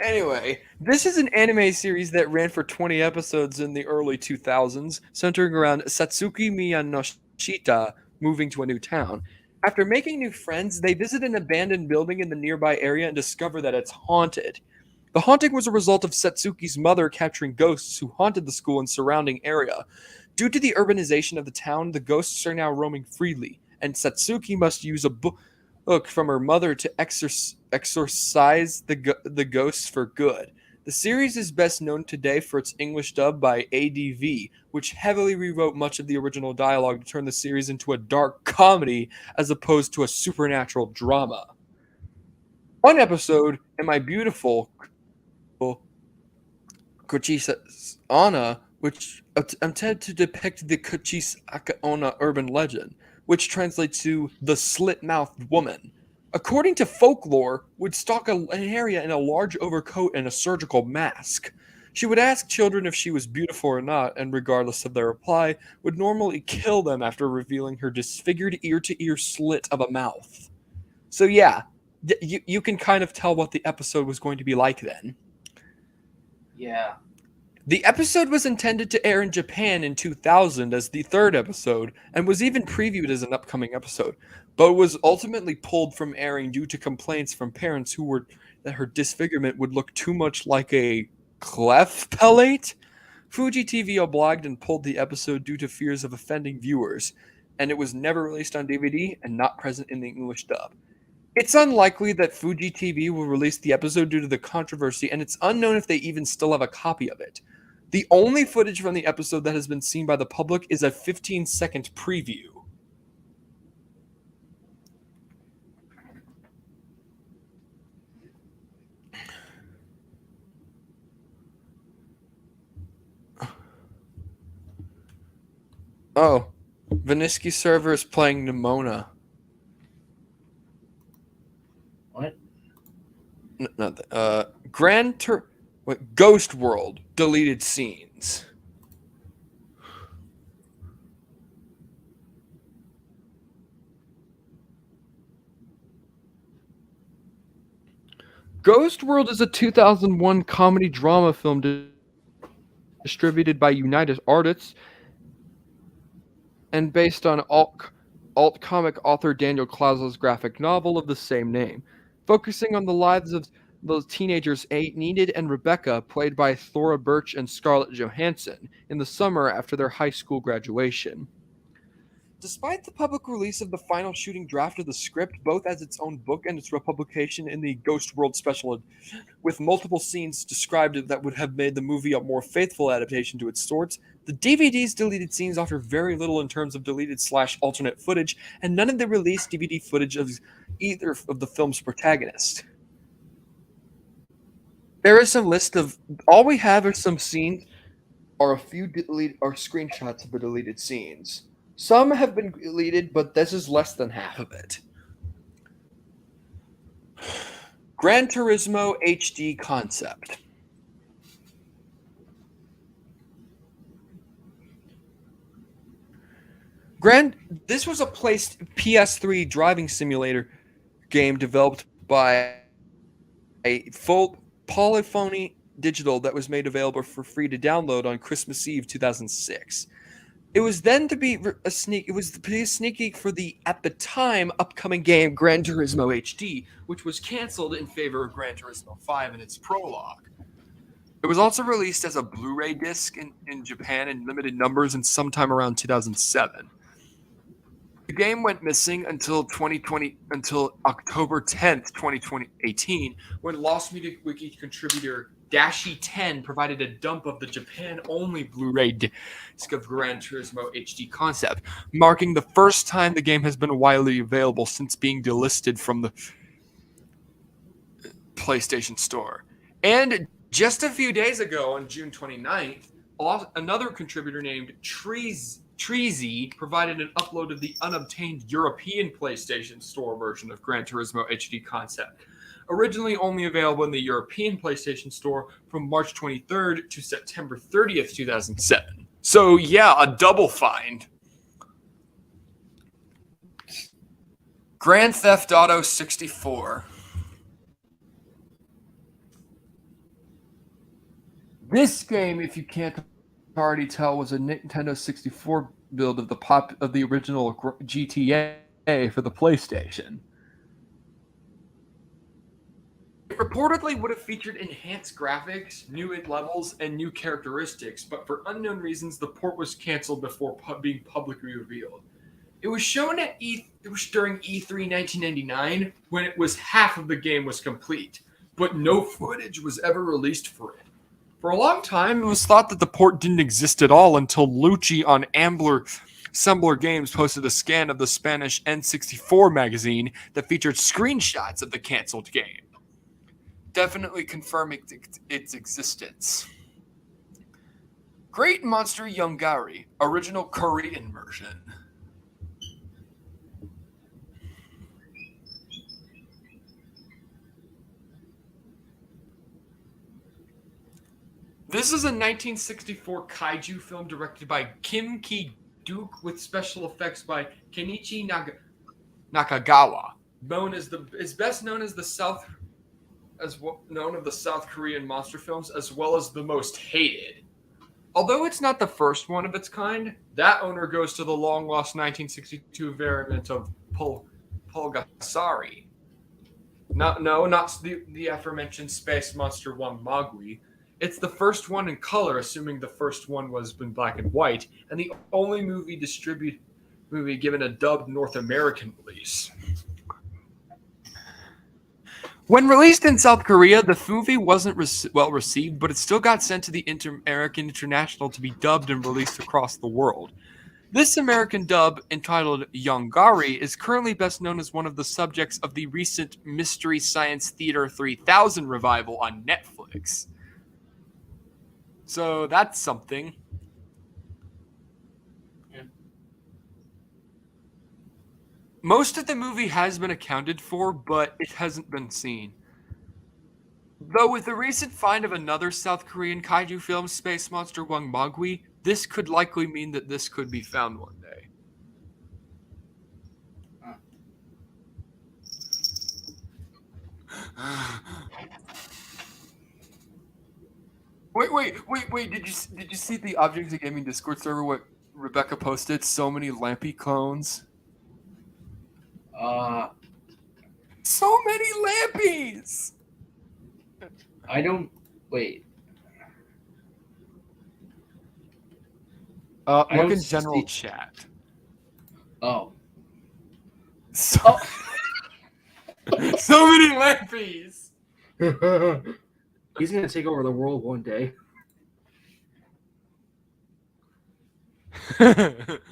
Anyway, this is an anime series that ran for 20 episodes in the early 2000s, centering around Satsuki Miyanoshita moving to a new town. After making new friends, they visit an abandoned building in the nearby area and discover that it's haunted. The haunting was a result of Satsuki's mother capturing ghosts who haunted the school and surrounding area. Due to the urbanization of the town, the ghosts are now roaming freely, and Satsuki must use a book from her mother to exorcise the ghosts for good. The series is best known today for its English dub by ADV, which heavily rewrote much of the original dialogue to turn the series into a dark comedy as opposed to a supernatural drama. One episode, Am I Beautiful? Kuchisa Ana, which attempted to depict the Kuchisaka Ona urban legend, which translates to the slit-mouthed woman. According to folklore, would stalk an area in a large overcoat and a surgical mask. She would ask children if she was beautiful or not, and regardless of their reply, would normally kill them after revealing her disfigured ear-to-ear slit of a mouth. So yeah, you can kind of tell what the episode was going to be like then. Yeah. The episode was intended to air in Japan in 2000 as the third episode, and was even previewed as an upcoming episode, but was ultimately pulled from airing due to complaints from parents who were that her disfigurement would look too much like a clef palate. Fuji TV obliged and pulled the episode due to fears of offending viewers, and it was never released on DVD and not present in the English dub. It's unlikely that Fuji TV will release the episode due to the controversy, and it's unknown if they even still have a copy of it. The only footage from the episode that has been seen by the public is a 15-second preview. Oh, Viniski server is playing Nimona. What? Ghost World deleted scenes. Ghost World is a 2001 comedy drama film distributed by United Artists and based on alt comic author Daniel Klause's graphic novel of the same name, focusing on the lives of those teenagers Enid and Rebecca, played by Thora Birch and Scarlett Johansson, in the summer after their high school graduation. Despite the public release of the final shooting draft of the script, both as its own book and its republication in the Ghost World Special, with multiple scenes described that would have made the movie a more faithful adaptation to its source, the DVD's deleted scenes offer very little in terms of deleted / alternate footage, and none of the released DVD footage of either of the film's protagonists. There is some list of all we have are some scenes are a few deleted are screenshots of the deleted scenes. Some have been deleted, but this is less than half of it. Gran Turismo HD concept. This was a PS3 driving simulator game developed by a full Polyphony Digital that was made available for free to download on Christmas Eve 2006. It was then to be a sneak. It was to be a sneak peek for the at the time upcoming game Gran Turismo HD, which was canceled in favor of Gran Turismo 5 in its prologue. It was also released as a Blu-ray disc in Japan in limited numbers and sometime around 2007. The game went missing until October 10th, 2018, when Lost Media Wiki contributor Dashi10 provided a dump of the Japan-only Blu-ray disc of Gran Turismo HD concept, marking the first time the game has been widely available since being delisted from the PlayStation Store. And just a few days ago, on June 29th, another contributor named Treasy provided an upload of the unobtained European PlayStation Store version of Gran Turismo HD concept, originally only available in the European PlayStation Store from March 23rd to September 30th, 2007. So yeah, a double find. Grand Theft Auto 64. This game, if you can't already tell, was a Nintendo 64 build of the original GTA for the PlayStation. It reportedly would have featured enhanced graphics, new levels, and new characteristics, but for unknown reasons, the port was canceled before being publicly revealed. It was shown at during E3 1999 when it was half of the game was complete, but no footage was ever released for it. For a long time, it was thought that the port didn't exist at all until Lucci on Assembler Games posted a scan of the Spanish N64 magazine that featured screenshots of the canceled game, definitely confirming its existence. Great Monster Yongari, original Korean version. This is a 1964 kaiju film directed by Kim Ki-duk with special effects by Kenichi Nakagawa. Is best known as the South Korean monster films, as well as the most hated. Although it's not the first one of its kind, that honor goes to the long-lost 1962 variant of Pulgasari. Not the aforementioned Space Monster 1 Magui. It's the first one in color, assuming the first one was in black and white, and the only movie given a dubbed North American release. When released in South Korea, the movie wasn't well received, but it still got sent to the American International to be dubbed and released across the world. This American dub, entitled Yongari, is currently best known as one of the subjects of the recent Mystery Science Theater 3000 revival on Netflix. So that's something. Yeah. Most of the movie has been accounted for, but it hasn't been seen. Though with the recent find of another South Korean kaiju film, Space Monster Wang Magui, this could likely mean that this could be found one day. Wait! Did you see the Objects of Gaming Discord server? What Rebecca posted? So many Lampy clones. So many Lampies. I don't wait. Look in general chat. Oh. So, Oh. so many Lampies. He's gonna take over the world one day. Good.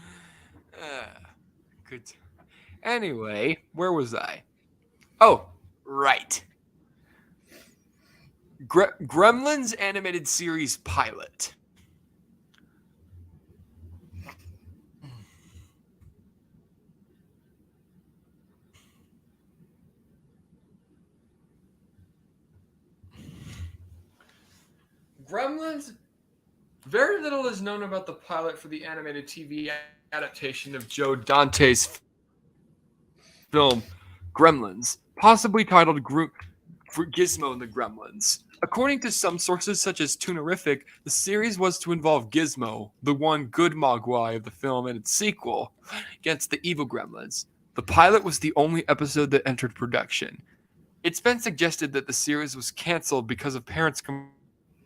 Anyway, where was I? Oh, right. Gremlins animated series pilot. Gremlins. Very little is known about the pilot for the animated TV adaptation of Joe Dante's film Gremlins, possibly titled Gizmo and the Gremlins. According to some sources, such as Toonerific, the series was to involve Gizmo, the one good Mogwai of the film, and its sequel, against the evil Gremlins. The pilot was the only episode that entered production. It's been suggested that the series was canceled because of parents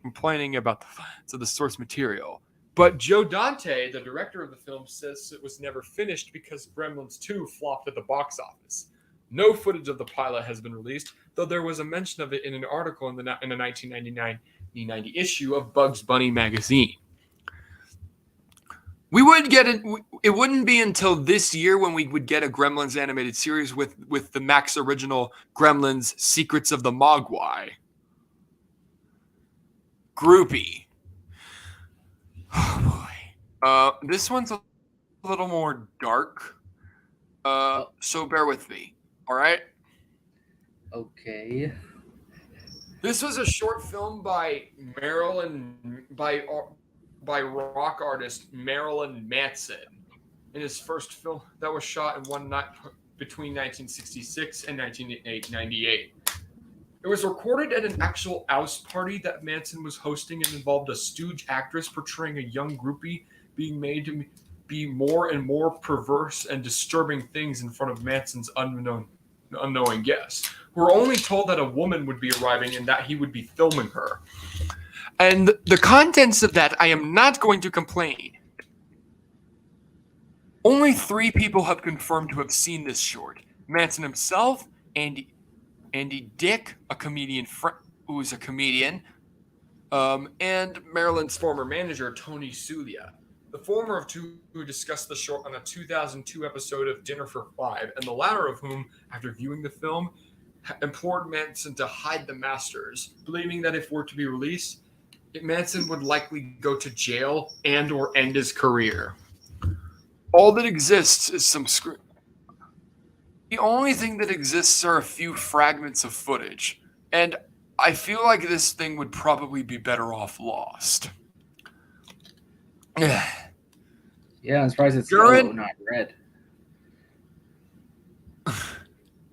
complaining about the violence of the source material. But Joe Dante, the director of the film, says it was never finished because Gremlins 2 flopped at the box office. No footage of the pilot has been released, though there was a mention of it in an article in a 1990 issue of Bugs Bunny magazine. We would get it. It wouldn't be until this year when we would get a Gremlins animated series with the Max original Gremlins: Secrets of the Mogwai. Groupie. Oh boy. This one's a little more dark. Oh, So bear with me. All right. okay. This was a short film by Marilyn by rock artist Marilyn Manson in his first film that was shot in one night between 1966 and 1998. It was recorded at an actual house party that Manson was hosting and involved a stooge actress portraying a young groupie being made to be more and more perverse and disturbing things in front of Manson's unknowing guests, who were only told that a woman would be arriving and that he would be filming her. And the contents of that, I am not going to complain. Only 3 people have confirmed to have seen this short: Manson himself, Andy Dick, a comedian who is a comedian, and Marilyn's former manager, Tony Sulia. The former of two who discussed the short on a 2002 episode of Dinner for Five, and the latter of whom, after viewing the film, implored Manson to hide the masters, believing that if were to be released, Manson would likely go to jail and or end his career. All that exists is some script. The only thing that exists are a few fragments of footage, and I feel like this thing would probably be better off lost. Yeah, I'm surprised it's Gurren, yellow, not red.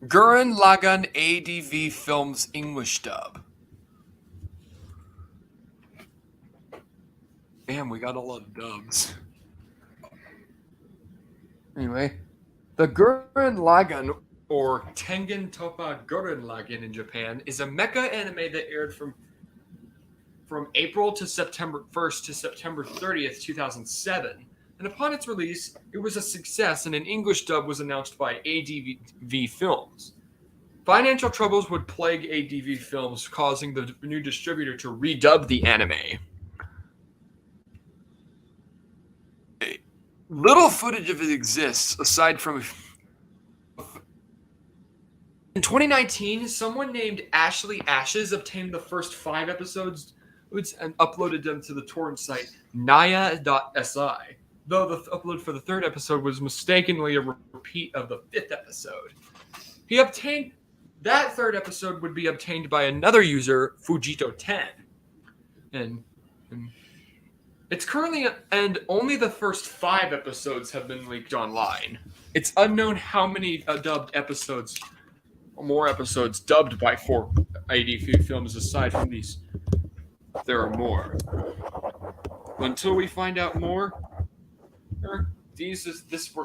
Gurren Lagann ADV Films English dub. Damn, we got a lot of dubs. Anyway, the Gurren Lagann, or Tengen Toppa Gurren Lagann in Japan, is a mecha anime that aired from April to September 1st to September 30th, 2007. And upon its release, it was a success, and an English dub was announced by ADV Films. Financial troubles would plague ADV Films, causing the new distributor to redub the anime. Little footage of it exists, aside from... In 2019, someone named Ashley Ashes obtained the first 5 episodes and uploaded them to the torrent site naya.si, though the upload for the 3rd episode was mistakenly a repeat of the 5th episode. He obtained... That 3rd episode would be obtained by another user, Fujito10. And it's currently... And only the first 5 episodes have been leaked online. It's unknown how many more episodes dubbed by 4ADV Films aside from these. There are more. Until we find out more, we're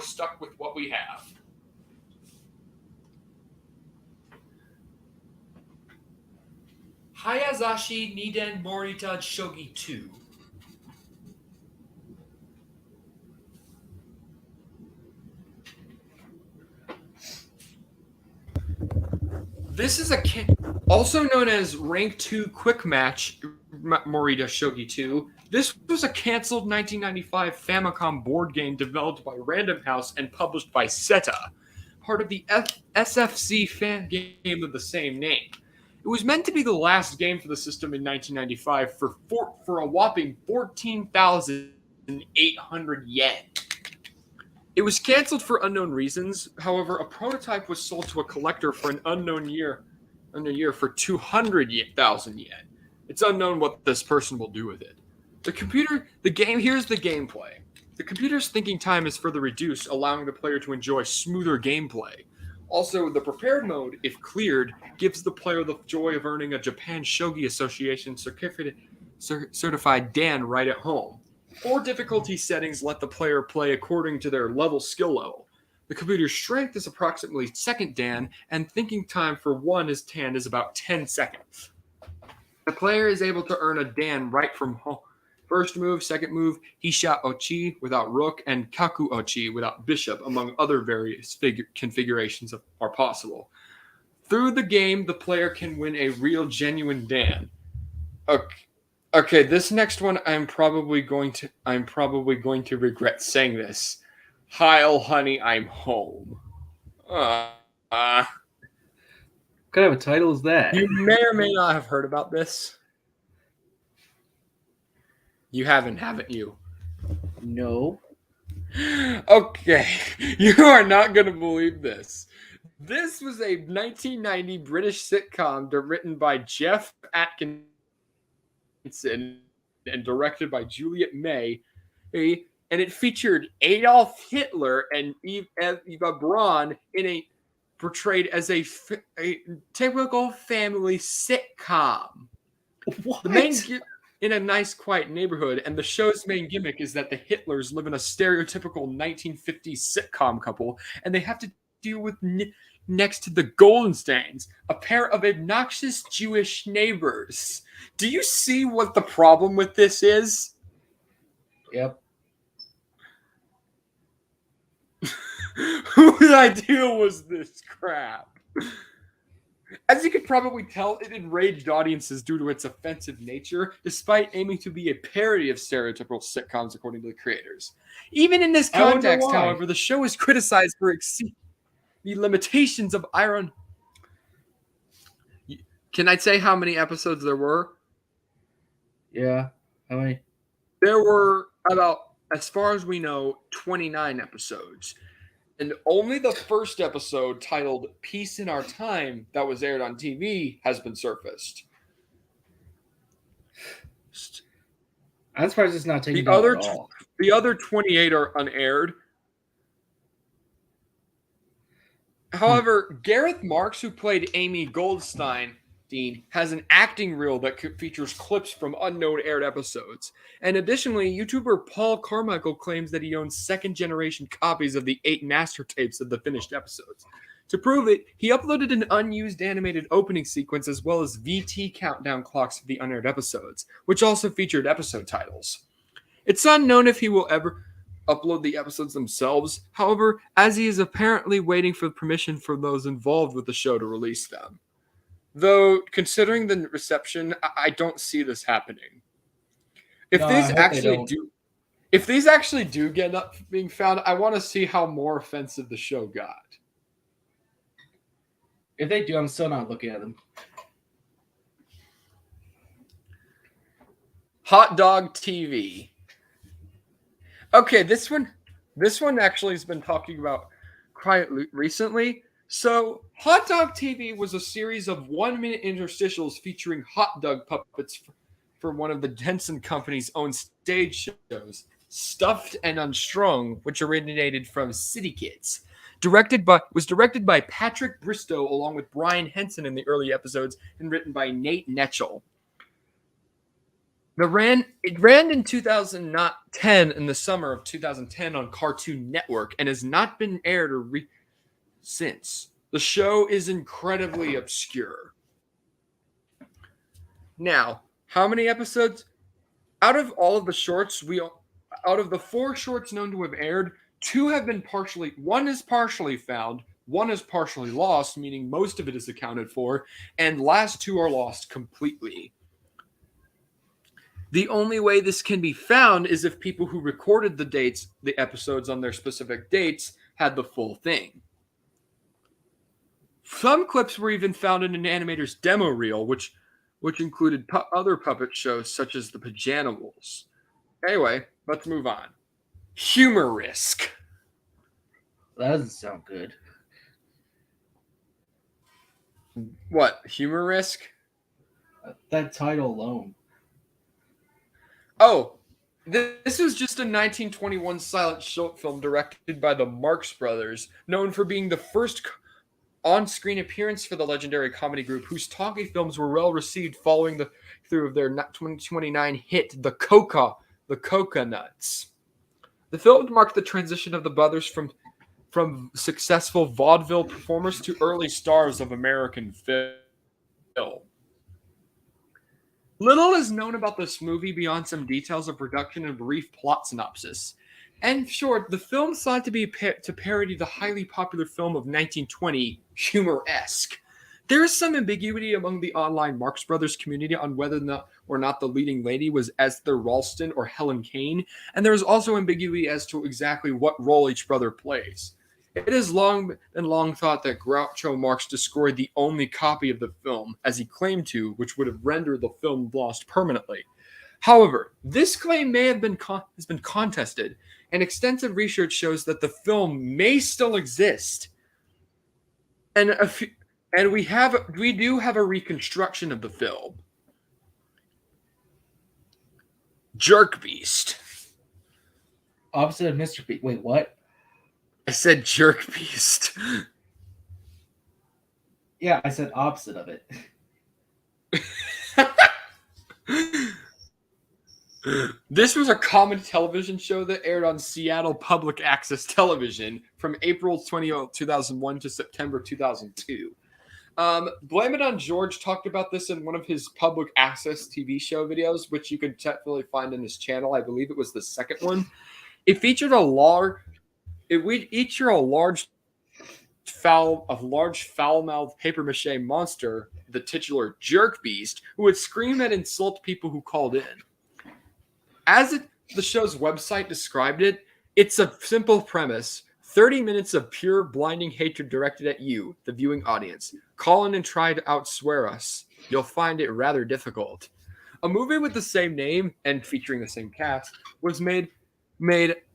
stuck with what we have. Hayazashi Niden Morita Shogi 2. This is also known as Rank 2 Quick Match Morita Shogi 2. This was a canceled 1995 Famicom board game developed by Random House and published by Seta, part of the SFC fan game of the same name. It was meant to be the last game for the system in 1995 for a whopping 14,800 yen. It was canceled for unknown reasons. However, a prototype was sold to a collector for an unknown year for 200,000 yen. It's unknown what this person will do with it. Here's the gameplay. The computer's thinking time is further reduced, allowing the player to enjoy smoother gameplay. Also, the prepared mode, if cleared, gives the player the joy of earning a Japan Shogi Association certified Dan right at home. 4 difficulty settings let the player play according to their skill level. The computer's strength is approximately 2nd Dan, and thinking time for 1 Dan is about 10 seconds. The player is able to earn a Dan right from home. First move, second move, Hisha Ochi without rook, and Kaku Ochi without bishop, among other various configurations are possible. Through the game, the player can win a real, genuine Dan. Okay, this next one I'm probably going to regret saying this. Heil, honey, I'm home. What kind of a title is that? You may or may not have heard about this. You haven't you? No. Okay, you are not going to believe this. This was a 1990 British sitcom written by Jeff Atkinson and directed by Juliet May, and it featured Adolf Hitler and Eva Braun portrayed as a typical family sitcom. What? In a nice, quiet neighborhood, and the show's main gimmick is that the Hitlers live in a stereotypical 1950s sitcom couple, and they have to deal with next to the Goldensteins, a pair of obnoxious Jewish neighbors. Do you see what the problem with this is? Yep. Whose idea was this crap? As you could probably tell, it enraged audiences due to its offensive nature, despite aiming to be a parody of stereotypical sitcoms, according to the creators. Even in this context, however, the show is criticized for exceeding the limitations of iron. Can I say how many episodes there were? Yeah. How many? There were about, as far as we know, 29 episodes. And only the first episode, titled Peace in Our Time, that was aired on TV, has been surfaced. I'm surprised it's not taken down at all. The other 28 are unaired. However, Gareth Marks, who played Amy Goldstein, has an acting reel that features clips from unknown aired episodes. And additionally, YouTuber Paul Carmichael claims that he owns second-generation copies of the 8 master tapes of the finished episodes. To prove it, he uploaded an unused animated opening sequence as well as VT countdown clocks of the unaired episodes, which also featured episode titles. It's unknown if he will ever upload the episodes themselves, however, as he is apparently waiting for permission from those involved with the show to release them. Though, considering the reception, I don't see this happening. If these actually do get up being found, I want to see how more offensive the show got. If they do, I'm still not looking at them. Hot Dog TV. Okay, this one actually has been talking about quite recently. So, Hot Dog TV was a series of 1-minute interstitials featuring hot dog puppets for one of the Henson Company's own stage shows, Stuffed and Unstrung, which originated from City Kids. Was directed by Patrick Bristow along with Brian Henson in the early episodes, and written by Nate Netchell. It ran in 2010, in the summer of 2010 on Cartoon Network, and has not been aired since. The show is incredibly obscure. Now, how many episodes? Out of all of the shorts, out of the 4 shorts known to have aired, 2 have been one is partially found, One is partially lost, meaning most of it is accounted for, and last two are lost completely. The only way this can be found is if people who recorded the episodes on their specific dates, had the full thing. Some clips were even found in an animator's demo reel, which included other puppet shows such as the Pajanimals. Anyway, let's move on. Humor risk. That doesn't sound good. What? Humor risk? That title alone. Oh, this was just a 1921 silent short film directed by the Marx Brothers, known for being the first on-screen appearance for the legendary comedy group, whose talkie films were well received following the through of their 2029 hit, The Coconuts. The film marked the transition of the brothers from successful vaudeville performers to early stars of American film. Little is known about this movie beyond some details of production and brief plot synopsis. In short, the film sought to be to parody the highly popular film of 1920, Humor-esque. There is some ambiguity among the online Marx Brothers community on whether or not the leading lady was Esther Ralston or Helen Kane, and there is also ambiguity as to exactly what role each brother plays. It has long thought that Groucho Marx destroyed the only copy of the film, as he claimed to, which would have rendered the film lost permanently. However, this claim may have been has been contested, and extensive research shows that the film may still exist. And we do have a reconstruction of the film. Jerk Beast. Opposite of Mr. Beast. Wait, what? I said Jerk Beast. Yeah, I said opposite of it. This was a comedy television show that aired on Seattle Public Access Television from April 2001 to September 2002. Blame It on George talked about this in one of his public access TV show videos, which you can technically find in his channel. I believe it was the second one. It featured a large foul-mouthed papier-mâché monster, the titular Jerk Beast, who would scream and insult people who called in. The show's website described it, it's a simple premise. 30 minutes of pure, blinding hatred directed at you, the viewing audience. Call in and try to outswear us. You'll find it rather difficult. A movie with the same name and featuring the same cast was made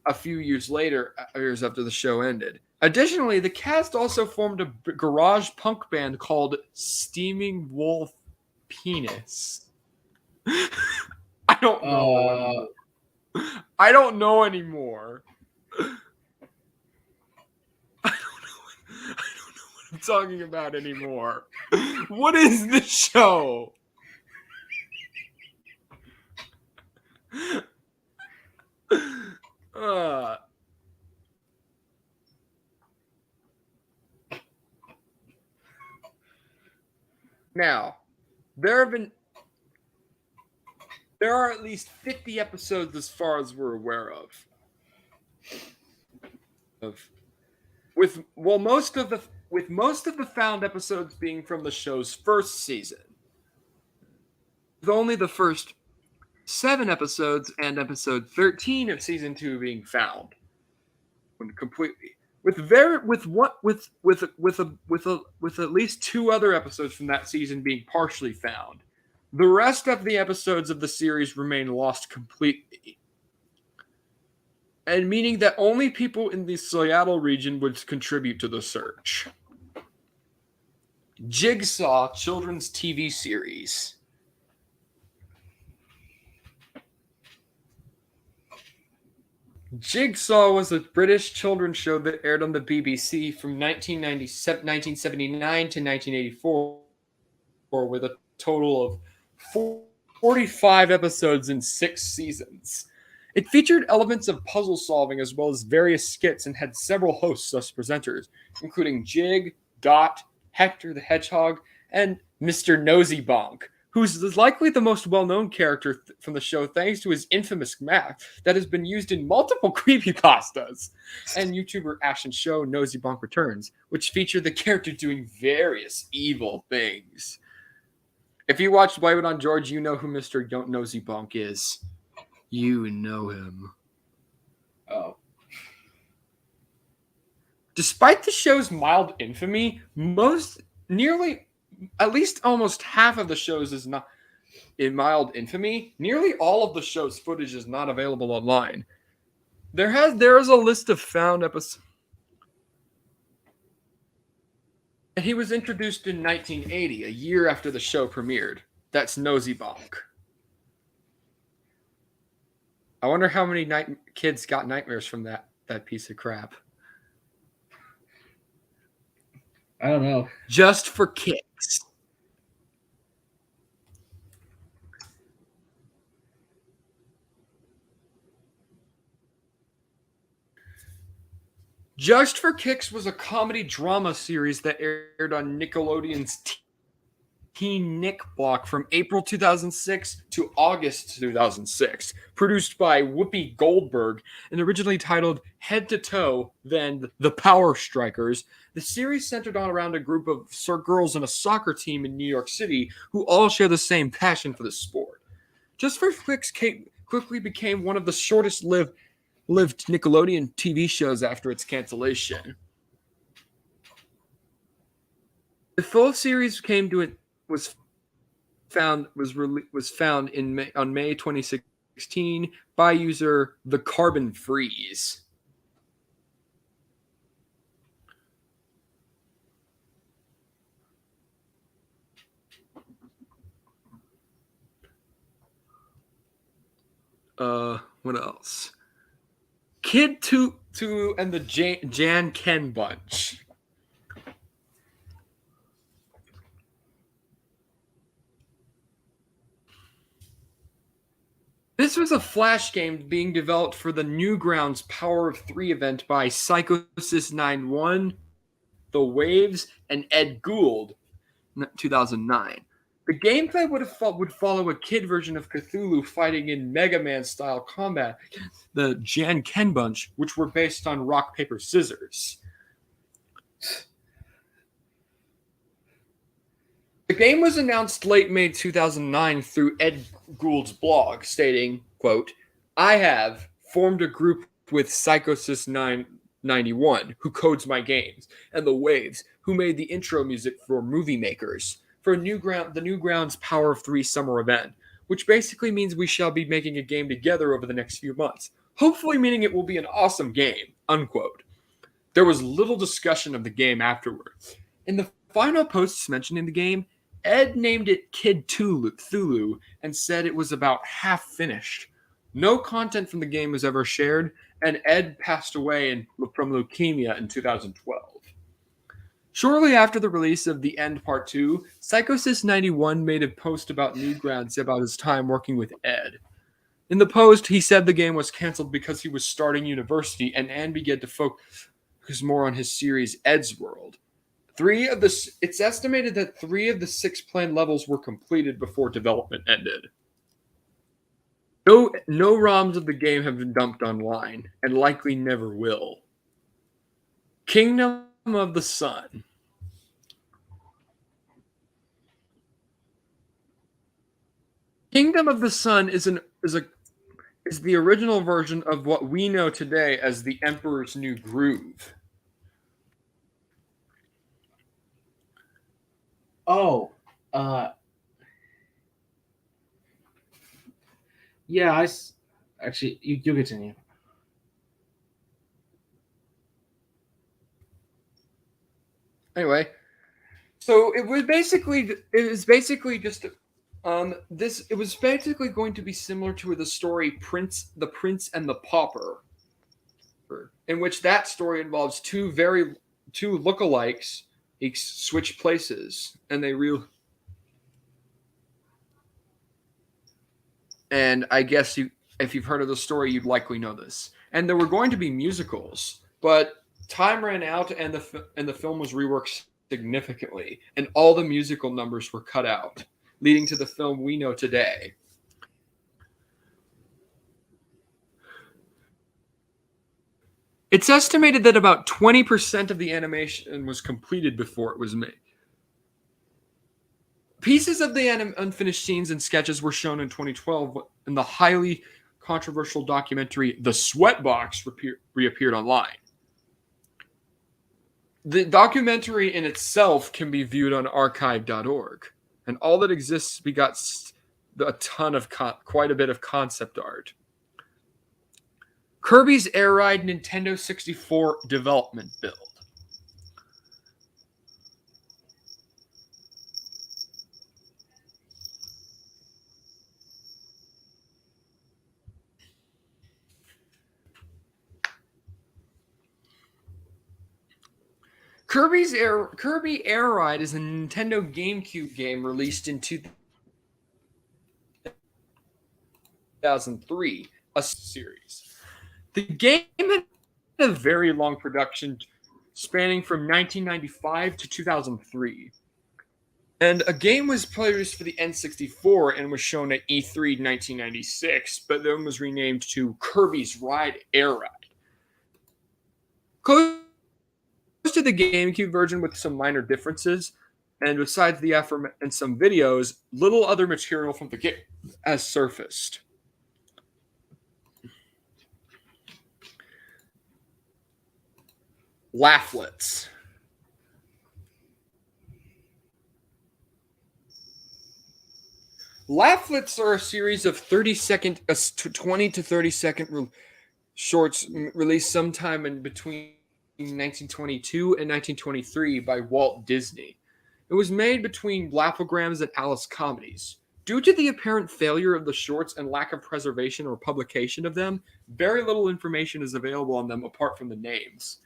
a few years after the show ended. Additionally, the cast also formed a garage punk band called Steaming Wolf Penis. I don't know. I don't know anymore. I don't know what I'm talking about anymore. What is this show? Now, there are at least 50 episodes as far as we're aware of. With most of the found episodes being from the show's first season. With only the first 7 episodes and episode 13 of season 2 being found completely. With at least 2 other episodes from that season being partially found. The rest of the episodes of the series remain lost completely. And meaning that only people in the Seattle region would contribute to the search. Jigsaw children's TV series. Jigsaw was a British children's show that aired on the BBC from 1979 to 1984 with a total of 45 episodes in 6 seasons. It featured elements of puzzle solving as well as various skits and had several hosts as presenters, including Jig, Dot, Hector the Hedgehog, and Mr. Nosy Bonk, who's likely the most well-known character from the show thanks to his infamous mask that has been used in multiple creepypastas, and YouTuber Ash and Show Nosy Bonk Returns, which feature the character doing various evil things. If you watched Blame It on George, you know who Mr. Nosy Bonk is. You know him. Oh. Despite the show's mild infamy, at least almost half of the shows is not in mild infamy. Nearly all of the show's footage is not available online. There is a list of found episodes. And he was introduced in 1980, a year after the show premiered. That's Nosy Bonk. I wonder how many kids got nightmares from that piece of crap. I don't know. Just for kicks. Just for Kicks was a comedy drama series that aired on Nickelodeon's Teen Nick block from April 2006 to August 2006, produced by Whoopi Goldberg and originally titled Head to Toe, then The Power Strikers. The series centered around a group of girls in a soccer team in New York City who all share the same passion for the sport. Just for Kicks quickly became one of the shortest lived Nickelodeon TV shows after its cancellation. The full series was found on May 2016 by user The Carbon Freeze. What else? Kid Two and the Jan Ken Bunch. This was a flash game being developed for the Newgrounds Power of 3 event by Psychosis 91, The Waves, and Ed Gould, 2009. The gameplay would follow a kid version of Cthulhu fighting in Mega Man-style combat, the Jan Ken Bunch, which were based on rock, paper, scissors. The game was announced late May 2009 through Ed Gould's blog, stating, quote, I have formed a group with Psychosis 991, who codes my games, and The Waves, who made the intro music for Movie Makers, for the Newgrounds Power of 3 summer event, which basically means we shall be making a game together over the next few months, hopefully meaning it will be an awesome game, unquote. There was little discussion of the game afterwards. In the final posts mentioning the game, Ed named it Kid Cthulhu and said it was about half finished. No content from the game was ever shared, and Ed passed away from leukemia in 2012. Shortly after the release of The End Part 2, Psychosis 91 made a post about Newgrounds about his time working with Ed. In the post, he said the game was canceled because he was starting university and Ed began to focus more on his series Ed's World. It's estimated that 3 of the 6 planned levels were completed before development ended. No ROMs of the game have been dumped online, and likely never will. Kingdom of the Sun. Kingdom of the Sun is the original version of what we know today as the Emperor's New Groove. Oh, yeah. Actually, you continue. Anyway, so it was basically going to be similar to the story The Prince and the Pauper, in which that story involves two lookalikes switch places, and I guess if you've heard of the story, you'd likely know this. And there were going to be musicals, but time ran out, and the film was reworked significantly, and all the musical numbers were cut out, leading to the film we know today. It's estimated that about 20% of the animation was completed before it was made. Pieces of the unfinished scenes and sketches were shown in 2012 in the highly controversial documentary The Sweatbox reappeared online. The documentary in itself can be viewed on archive.org, and all that exists we got a ton of quite a bit of concept art. Kirby's Air Ride Nintendo 64 development build. Kirby Air Ride is a Nintendo GameCube game released in 2003, a series. The game had a very long production spanning from 1995 to 2003. And a game was produced for the N64 and was shown at E3 1996, but then was renamed to Kirby's Ride Air Ride. Close to the GameCube version with some minor differences, and besides the and some videos, little other material from the game has surfaced. Laughlets. Laughlets are a series of 30-second, 20 to 30-second shorts released sometime in between 1922 and 1923 by Walt Disney. It was made between Laughograms and Alice Comedies. Due to the apparent failure of the shorts and lack of preservation or publication of them, very little information is available on them apart from the names.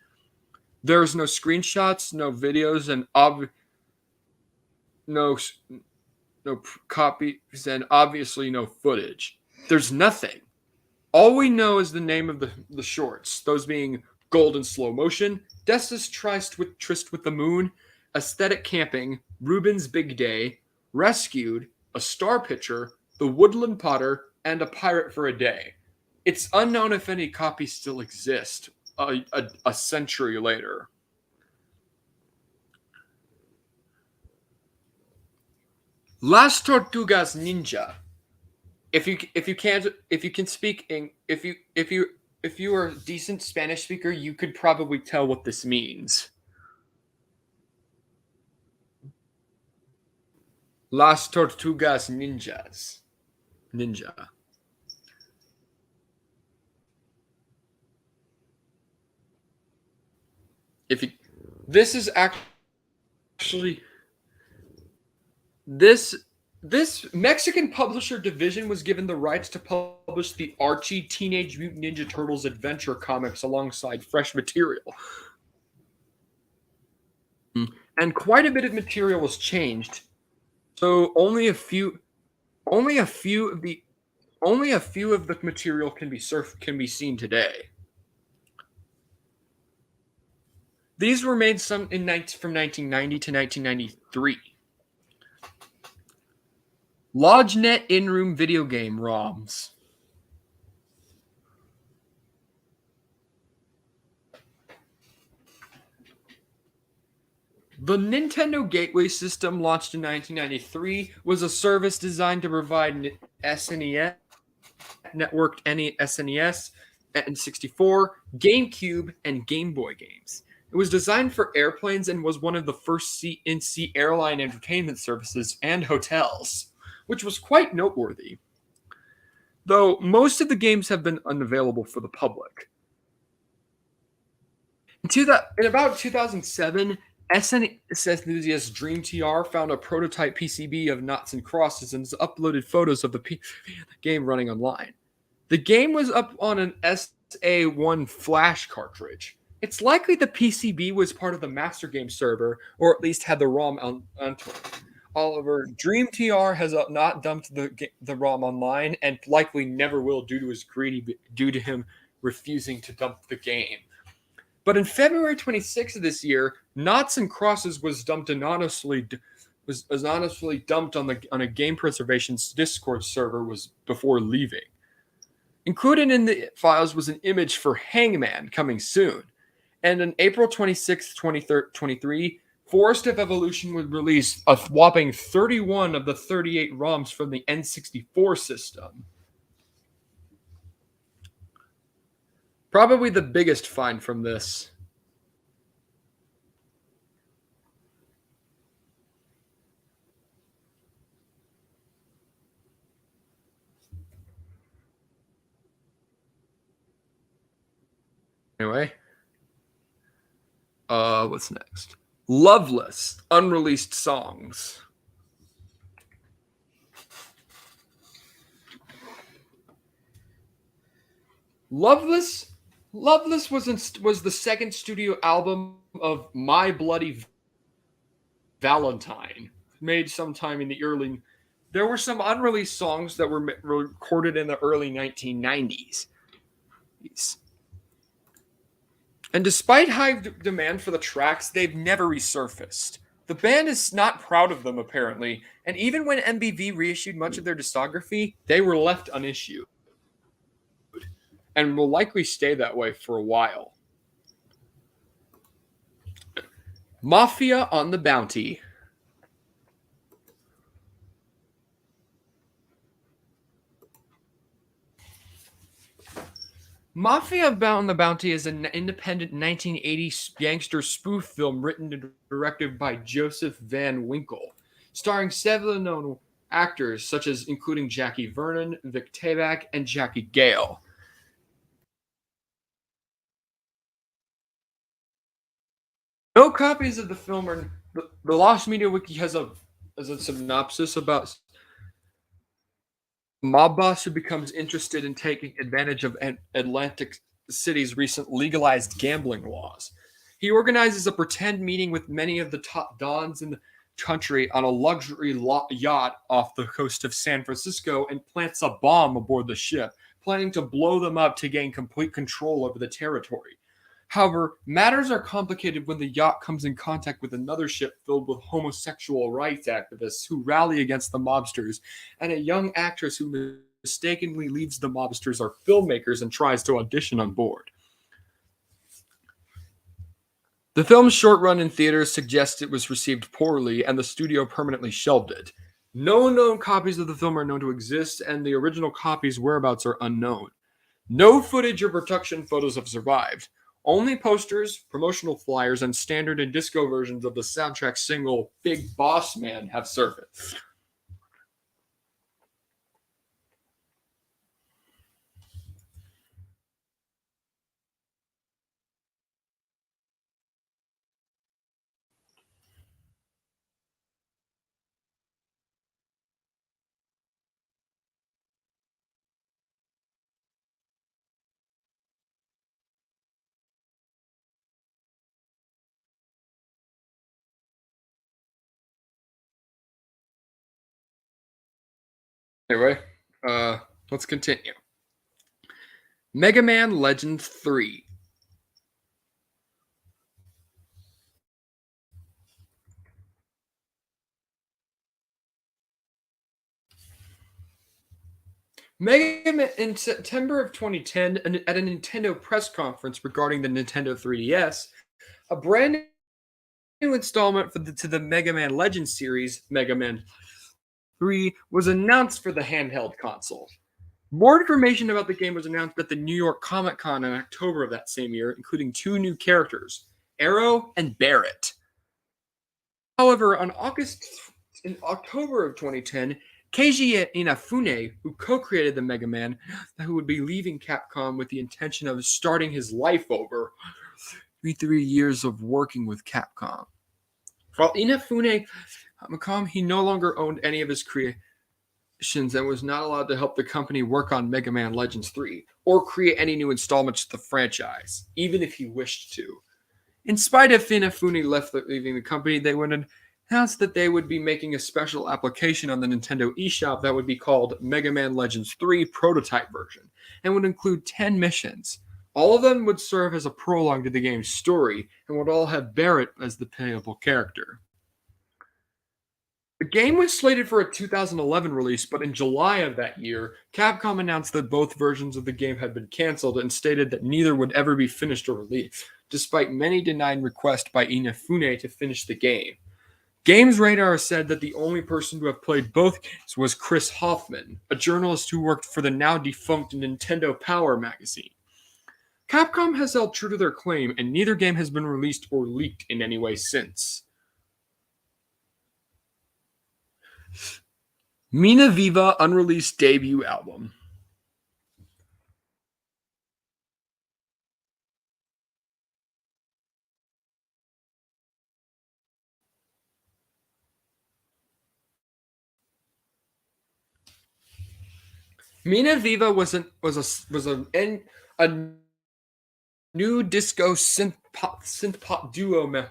There's no screenshots, no videos, and no copies, and obviously no footage. There's nothing. All we know is the name of the shorts, those being Golden Slow Motion, Dessa's Tryst with the Moon, Aesthetic Camping, Ruben's Big Day, Rescued, A Star Pitcher, The Woodland Potter, and A Pirate for a Day. It's unknown if any copies still exist a century later. Las Tortugas Ninja. If you can speak if you are a decent Spanish speaker, you could probably tell what this means. Las Tortugas Ninja. This is actually this Mexican publisher division was given the rights to publish the Archie Teenage Mutant Ninja Turtles adventure comics alongside fresh material. And quite a bit of material was changed. So only a few of the material can be seen today. These were made from 1990 to 1993. LodgeNet in-room video game ROMs. The Nintendo Gateway System, launched in 1993, was a service designed to provide SNES, networked SNES, N64, GameCube, and Game Boy games. It was designed for airplanes and was one of the first seat-in-seat airline entertainment services and hotels, which was quite noteworthy. Though most of the games have been unavailable for the public. In about 2007, SNES enthusiast Dream TR found a prototype PCB of Knots and Crosses and uploaded photos of the game running online. The game was up on an SA1 flash cartridge. It's likely the PCB was part of the master game server, or at least had the ROM onto it. Oliver, Dream TR has not dumped the ROM online, and likely never will due to him refusing to dump the game. But in February 26th of this year, Knots and Crosses was dumped anonymously was anonymously dumped on a game preservation's Discord server was before leaving. Included in the files was an image for Hangman coming soon. And on April 26, 2023, Forest of Evolution would release a whopping 31 of the 38 ROMs from the N64 system. Probably the biggest find from this. Anyway, what's next? Loveless, unreleased songs. Loveless, Loveless was the second studio album of My Bloody Valentine, made sometime in the early. There were some unreleased songs that were recorded in the early 1990s. And despite high demand for the tracks, they've never resurfaced. The band is not proud of them, apparently, and even when MBV reissued much of their discography, they were left unissued. And will likely stay that way for a while. Mafia on the Bounty. Mafia on the Bounty is an independent 1980s gangster spoof film written and directed by Joseph Van Winkle, starring several known actors such as including Jackie Vernon, Vic Tayback, and Jackie Gale. No copies of the film are. The Lost Media Wiki has a synopsis about mob boss who becomes interested in taking advantage of Atlantic City's recent legalized gambling laws. He organizes a pretend meeting with many of the top dons in the country on a luxury yacht off the coast of San Francisco and plants a bomb aboard the ship, planning to blow them up to gain complete control over the territory. However, matters are complicated when the yacht comes in contact with another ship filled with homosexual rights activists who rally against the mobsters, and a young actress who mistakenly leaves the mobsters are filmmakers and tries to audition on board. The film's short run in theaters suggests it was received poorly, and the studio permanently shelved it. No known copies of the film are known to exist, and the original copy's whereabouts are unknown. No footage or production photos have survived. Only posters, promotional flyers, and standard and disco versions of the soundtrack single Big Boss Man have surfaced. Anyway, let's continue. Mega Man Legends 3. Mega Man in September of 2010, at a Nintendo press conference regarding the Nintendo 3DS, a brand new installment to the Mega Man Legends series, Mega Man 3, was announced for the handheld console. More information about the game was announced at the New York Comic Con in October of that same year, including two new characters, Arrow and Barrett. However, in October of 2010, Keiji Inafune, who co-created the Mega Man, who would be leaving Capcom with the intention of starting his life over, 3 years of working with Capcom. While Inafune, he no longer owned any of his creations and was not allowed to help the company work on Mega Man Legends 3 or create any new installments to the franchise, even if he wished to. In spite of Inafune leaving the company, they would announce that they would be making a special application on the Nintendo eShop that would be called Mega Man Legends 3 Prototype Version and would include 10 missions. All of them would serve as a prologue to the game's story and would all have Barrett as the playable character. The game was slated for a 2011 release, but in July of that year, Capcom announced that both versions of the game had been canceled and stated that neither would ever be finished or released, despite many denied requests by Inafune to finish the game. Games Radar said that the only person to have played both games was Chris Hoffman, a journalist who worked for the now defunct Nintendo Power magazine. Capcom has held true to their claim, and neither game has been released or leaked in any way since. Mina Viva unreleased debut album. Mina Viva a new disco synth pop duo.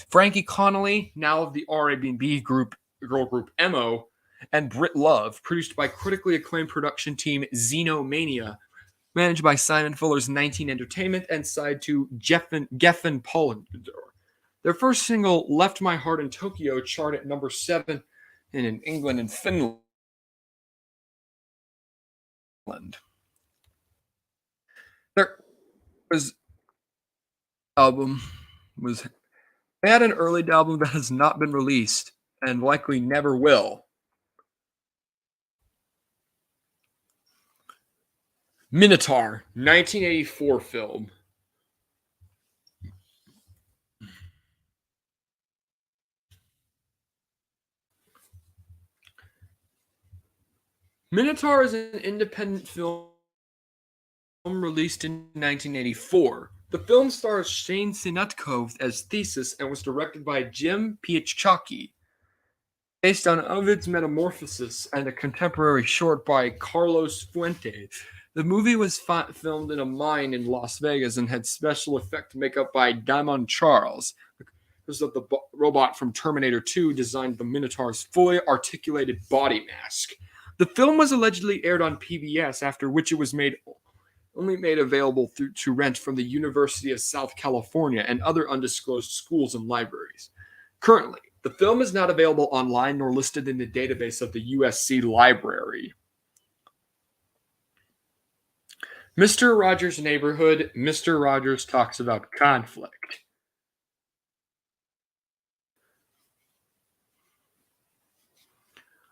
Frankie Connolly, now of the R&B girl group Emo, and Brit Love, produced by critically acclaimed production team Xenomania, managed by Simon Fuller's 19 Entertainment and signed to Geffen Pollinger. Their first single, Left My Heart in Tokyo, charted at number 7 in England and Finland. Their was album was they had an early album that has not been released and likely never will. Minotaur, 1984 film. Minotaur is an independent film released in 1984. The film stars Shane Sinutkov as Theseus and was directed by Jim Piechocki, based on Ovid's Metamorphosis and a contemporary short by Carlos Fuentes. The movie was filmed in a mine in Las Vegas and had special effect makeup by Damon Charles, because of the robot from Terminator 2 designed the Minotaur's fully articulated body mask. The film was allegedly aired on PBS, after which it was only made available to rent from the University of South California and other undisclosed schools and libraries. Currently, the film is not available online nor listed in the database of the USC library. Mr. Rogers' Neighborhood, Mr. Rogers talks about conflict.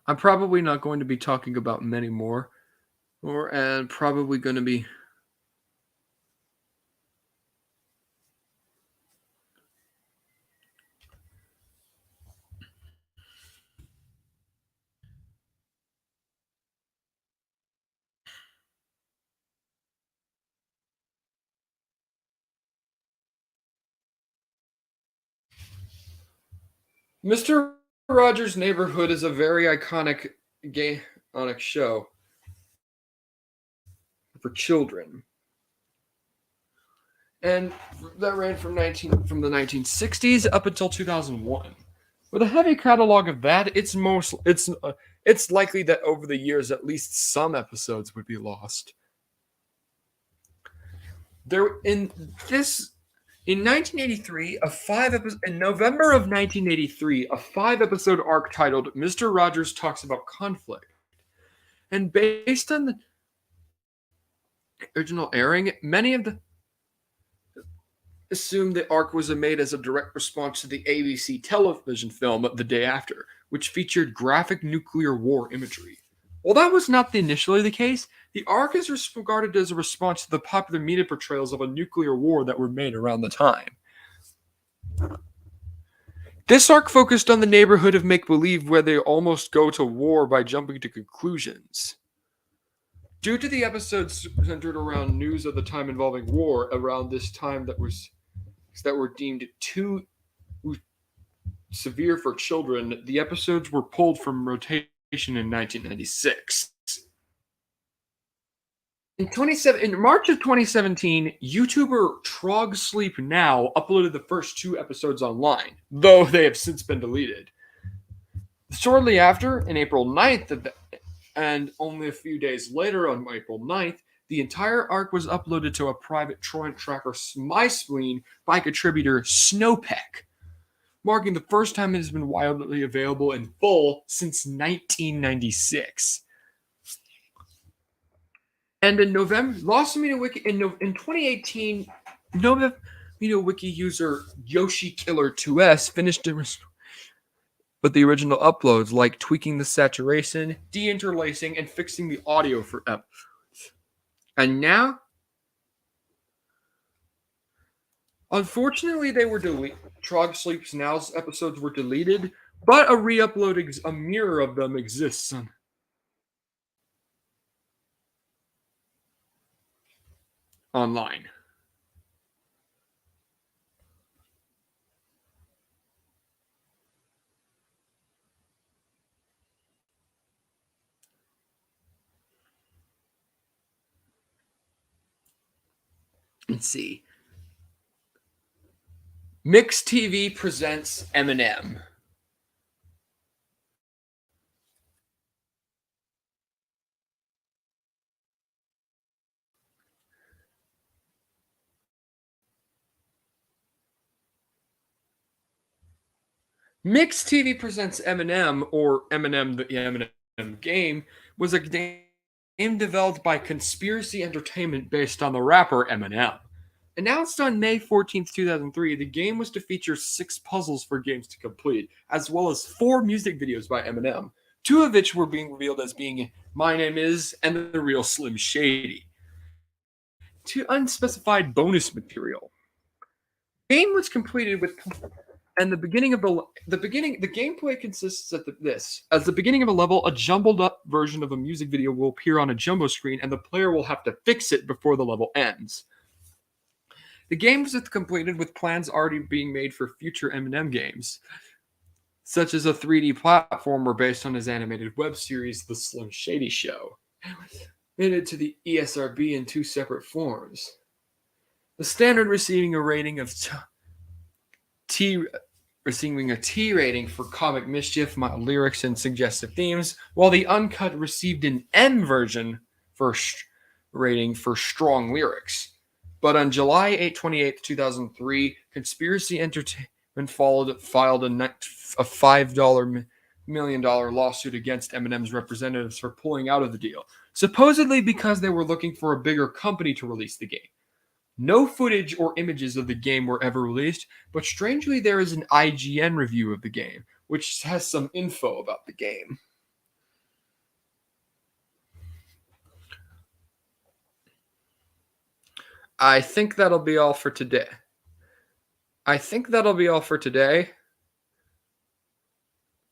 I'm probably not going to be talking about many more, and probably going to be Mr. Rogers' Neighborhood is a very iconic show for children, and that ran from the 1960s up until 2001. With a heavy catalog of that, it's likely that over the years, at least some episodes would be lost. In 1983, in November of 1983, a 5-episode arc titled "Mr. Rogers Talks About Conflict," and based on the original airing, many of the assumed the arc was made as a direct response to the ABC television film The Day After, which featured graphic nuclear war imagery. While that was not initially the case, the arc is regarded as a response to the popular media portrayals of a nuclear war that were made around the time. This arc focused on the neighborhood of make-believe where they almost go to war by jumping to conclusions. Due to the episodes centered around news of the time involving war around this time that were deemed too severe for children, the episodes were pulled from rotation in 1996. In March of 2017, YouTuber Trog Sleep Now uploaded the first 2 episodes online, though they have since been deleted. Shortly after, in April 9th, and only a few days later on April 9th, the entire arc was uploaded to a private torrent tracker, MySpleen, by contributor Snowpeck. marking the first time it has been widely available in full since 1996. And in November, Lost Media Wiki in 2018, Nova Media Wiki user Yoshi Killer 2S finished with the original uploads, like tweaking the saturation, deinterlacing, and fixing the audio for episodes. And now, unfortunately, they were deleted. Trog Sleeps Now's episodes were deleted, but a re-upload, a mirror of them exists online. Let's see. Mix TV presents Eminem. Mix TV presents Eminem, or Eminem the Eminem game, was a game developed by Conspiracy Entertainment based on the rapper Eminem. Announced on May 14th, 2003, the game was to feature 6 puzzles for games to complete, as well as 4 music videos by Eminem, 2 of which were being revealed as being My Name Is and The Real Slim Shady. To unspecified bonus material. The game was completed with and the gameplay consists of this. As the beginning of a level, a jumbled up version of a music video will appear on a jumbo screen and the player will have to fix it before the level ends. The game was completed with plans already being made for future Eminem games, such as a 3D platformer based on his animated web series, The Slim Shady Show, admitted to the ESRB in 2 separate forms. The standard receiving a rating of receiving a T rating for comic mischief, mild lyrics, and suggestive themes, while the uncut received an M version for rating for strong lyrics. But on July 28th, 2003, Conspiracy Entertainment filed a $5 million lawsuit against Eminem's representatives for pulling out of the deal, supposedly because they were looking for a bigger company to release the game. No footage or images of the game were ever released, but strangely there is an IGN review of the game, which has some info about the game. I think that'll be all for today.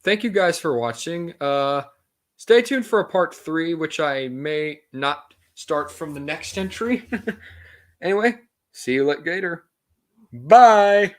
Thank you guys for watching. Stay tuned for a part 3, which I may not start from the next entry. Anyway, see you later. Bye!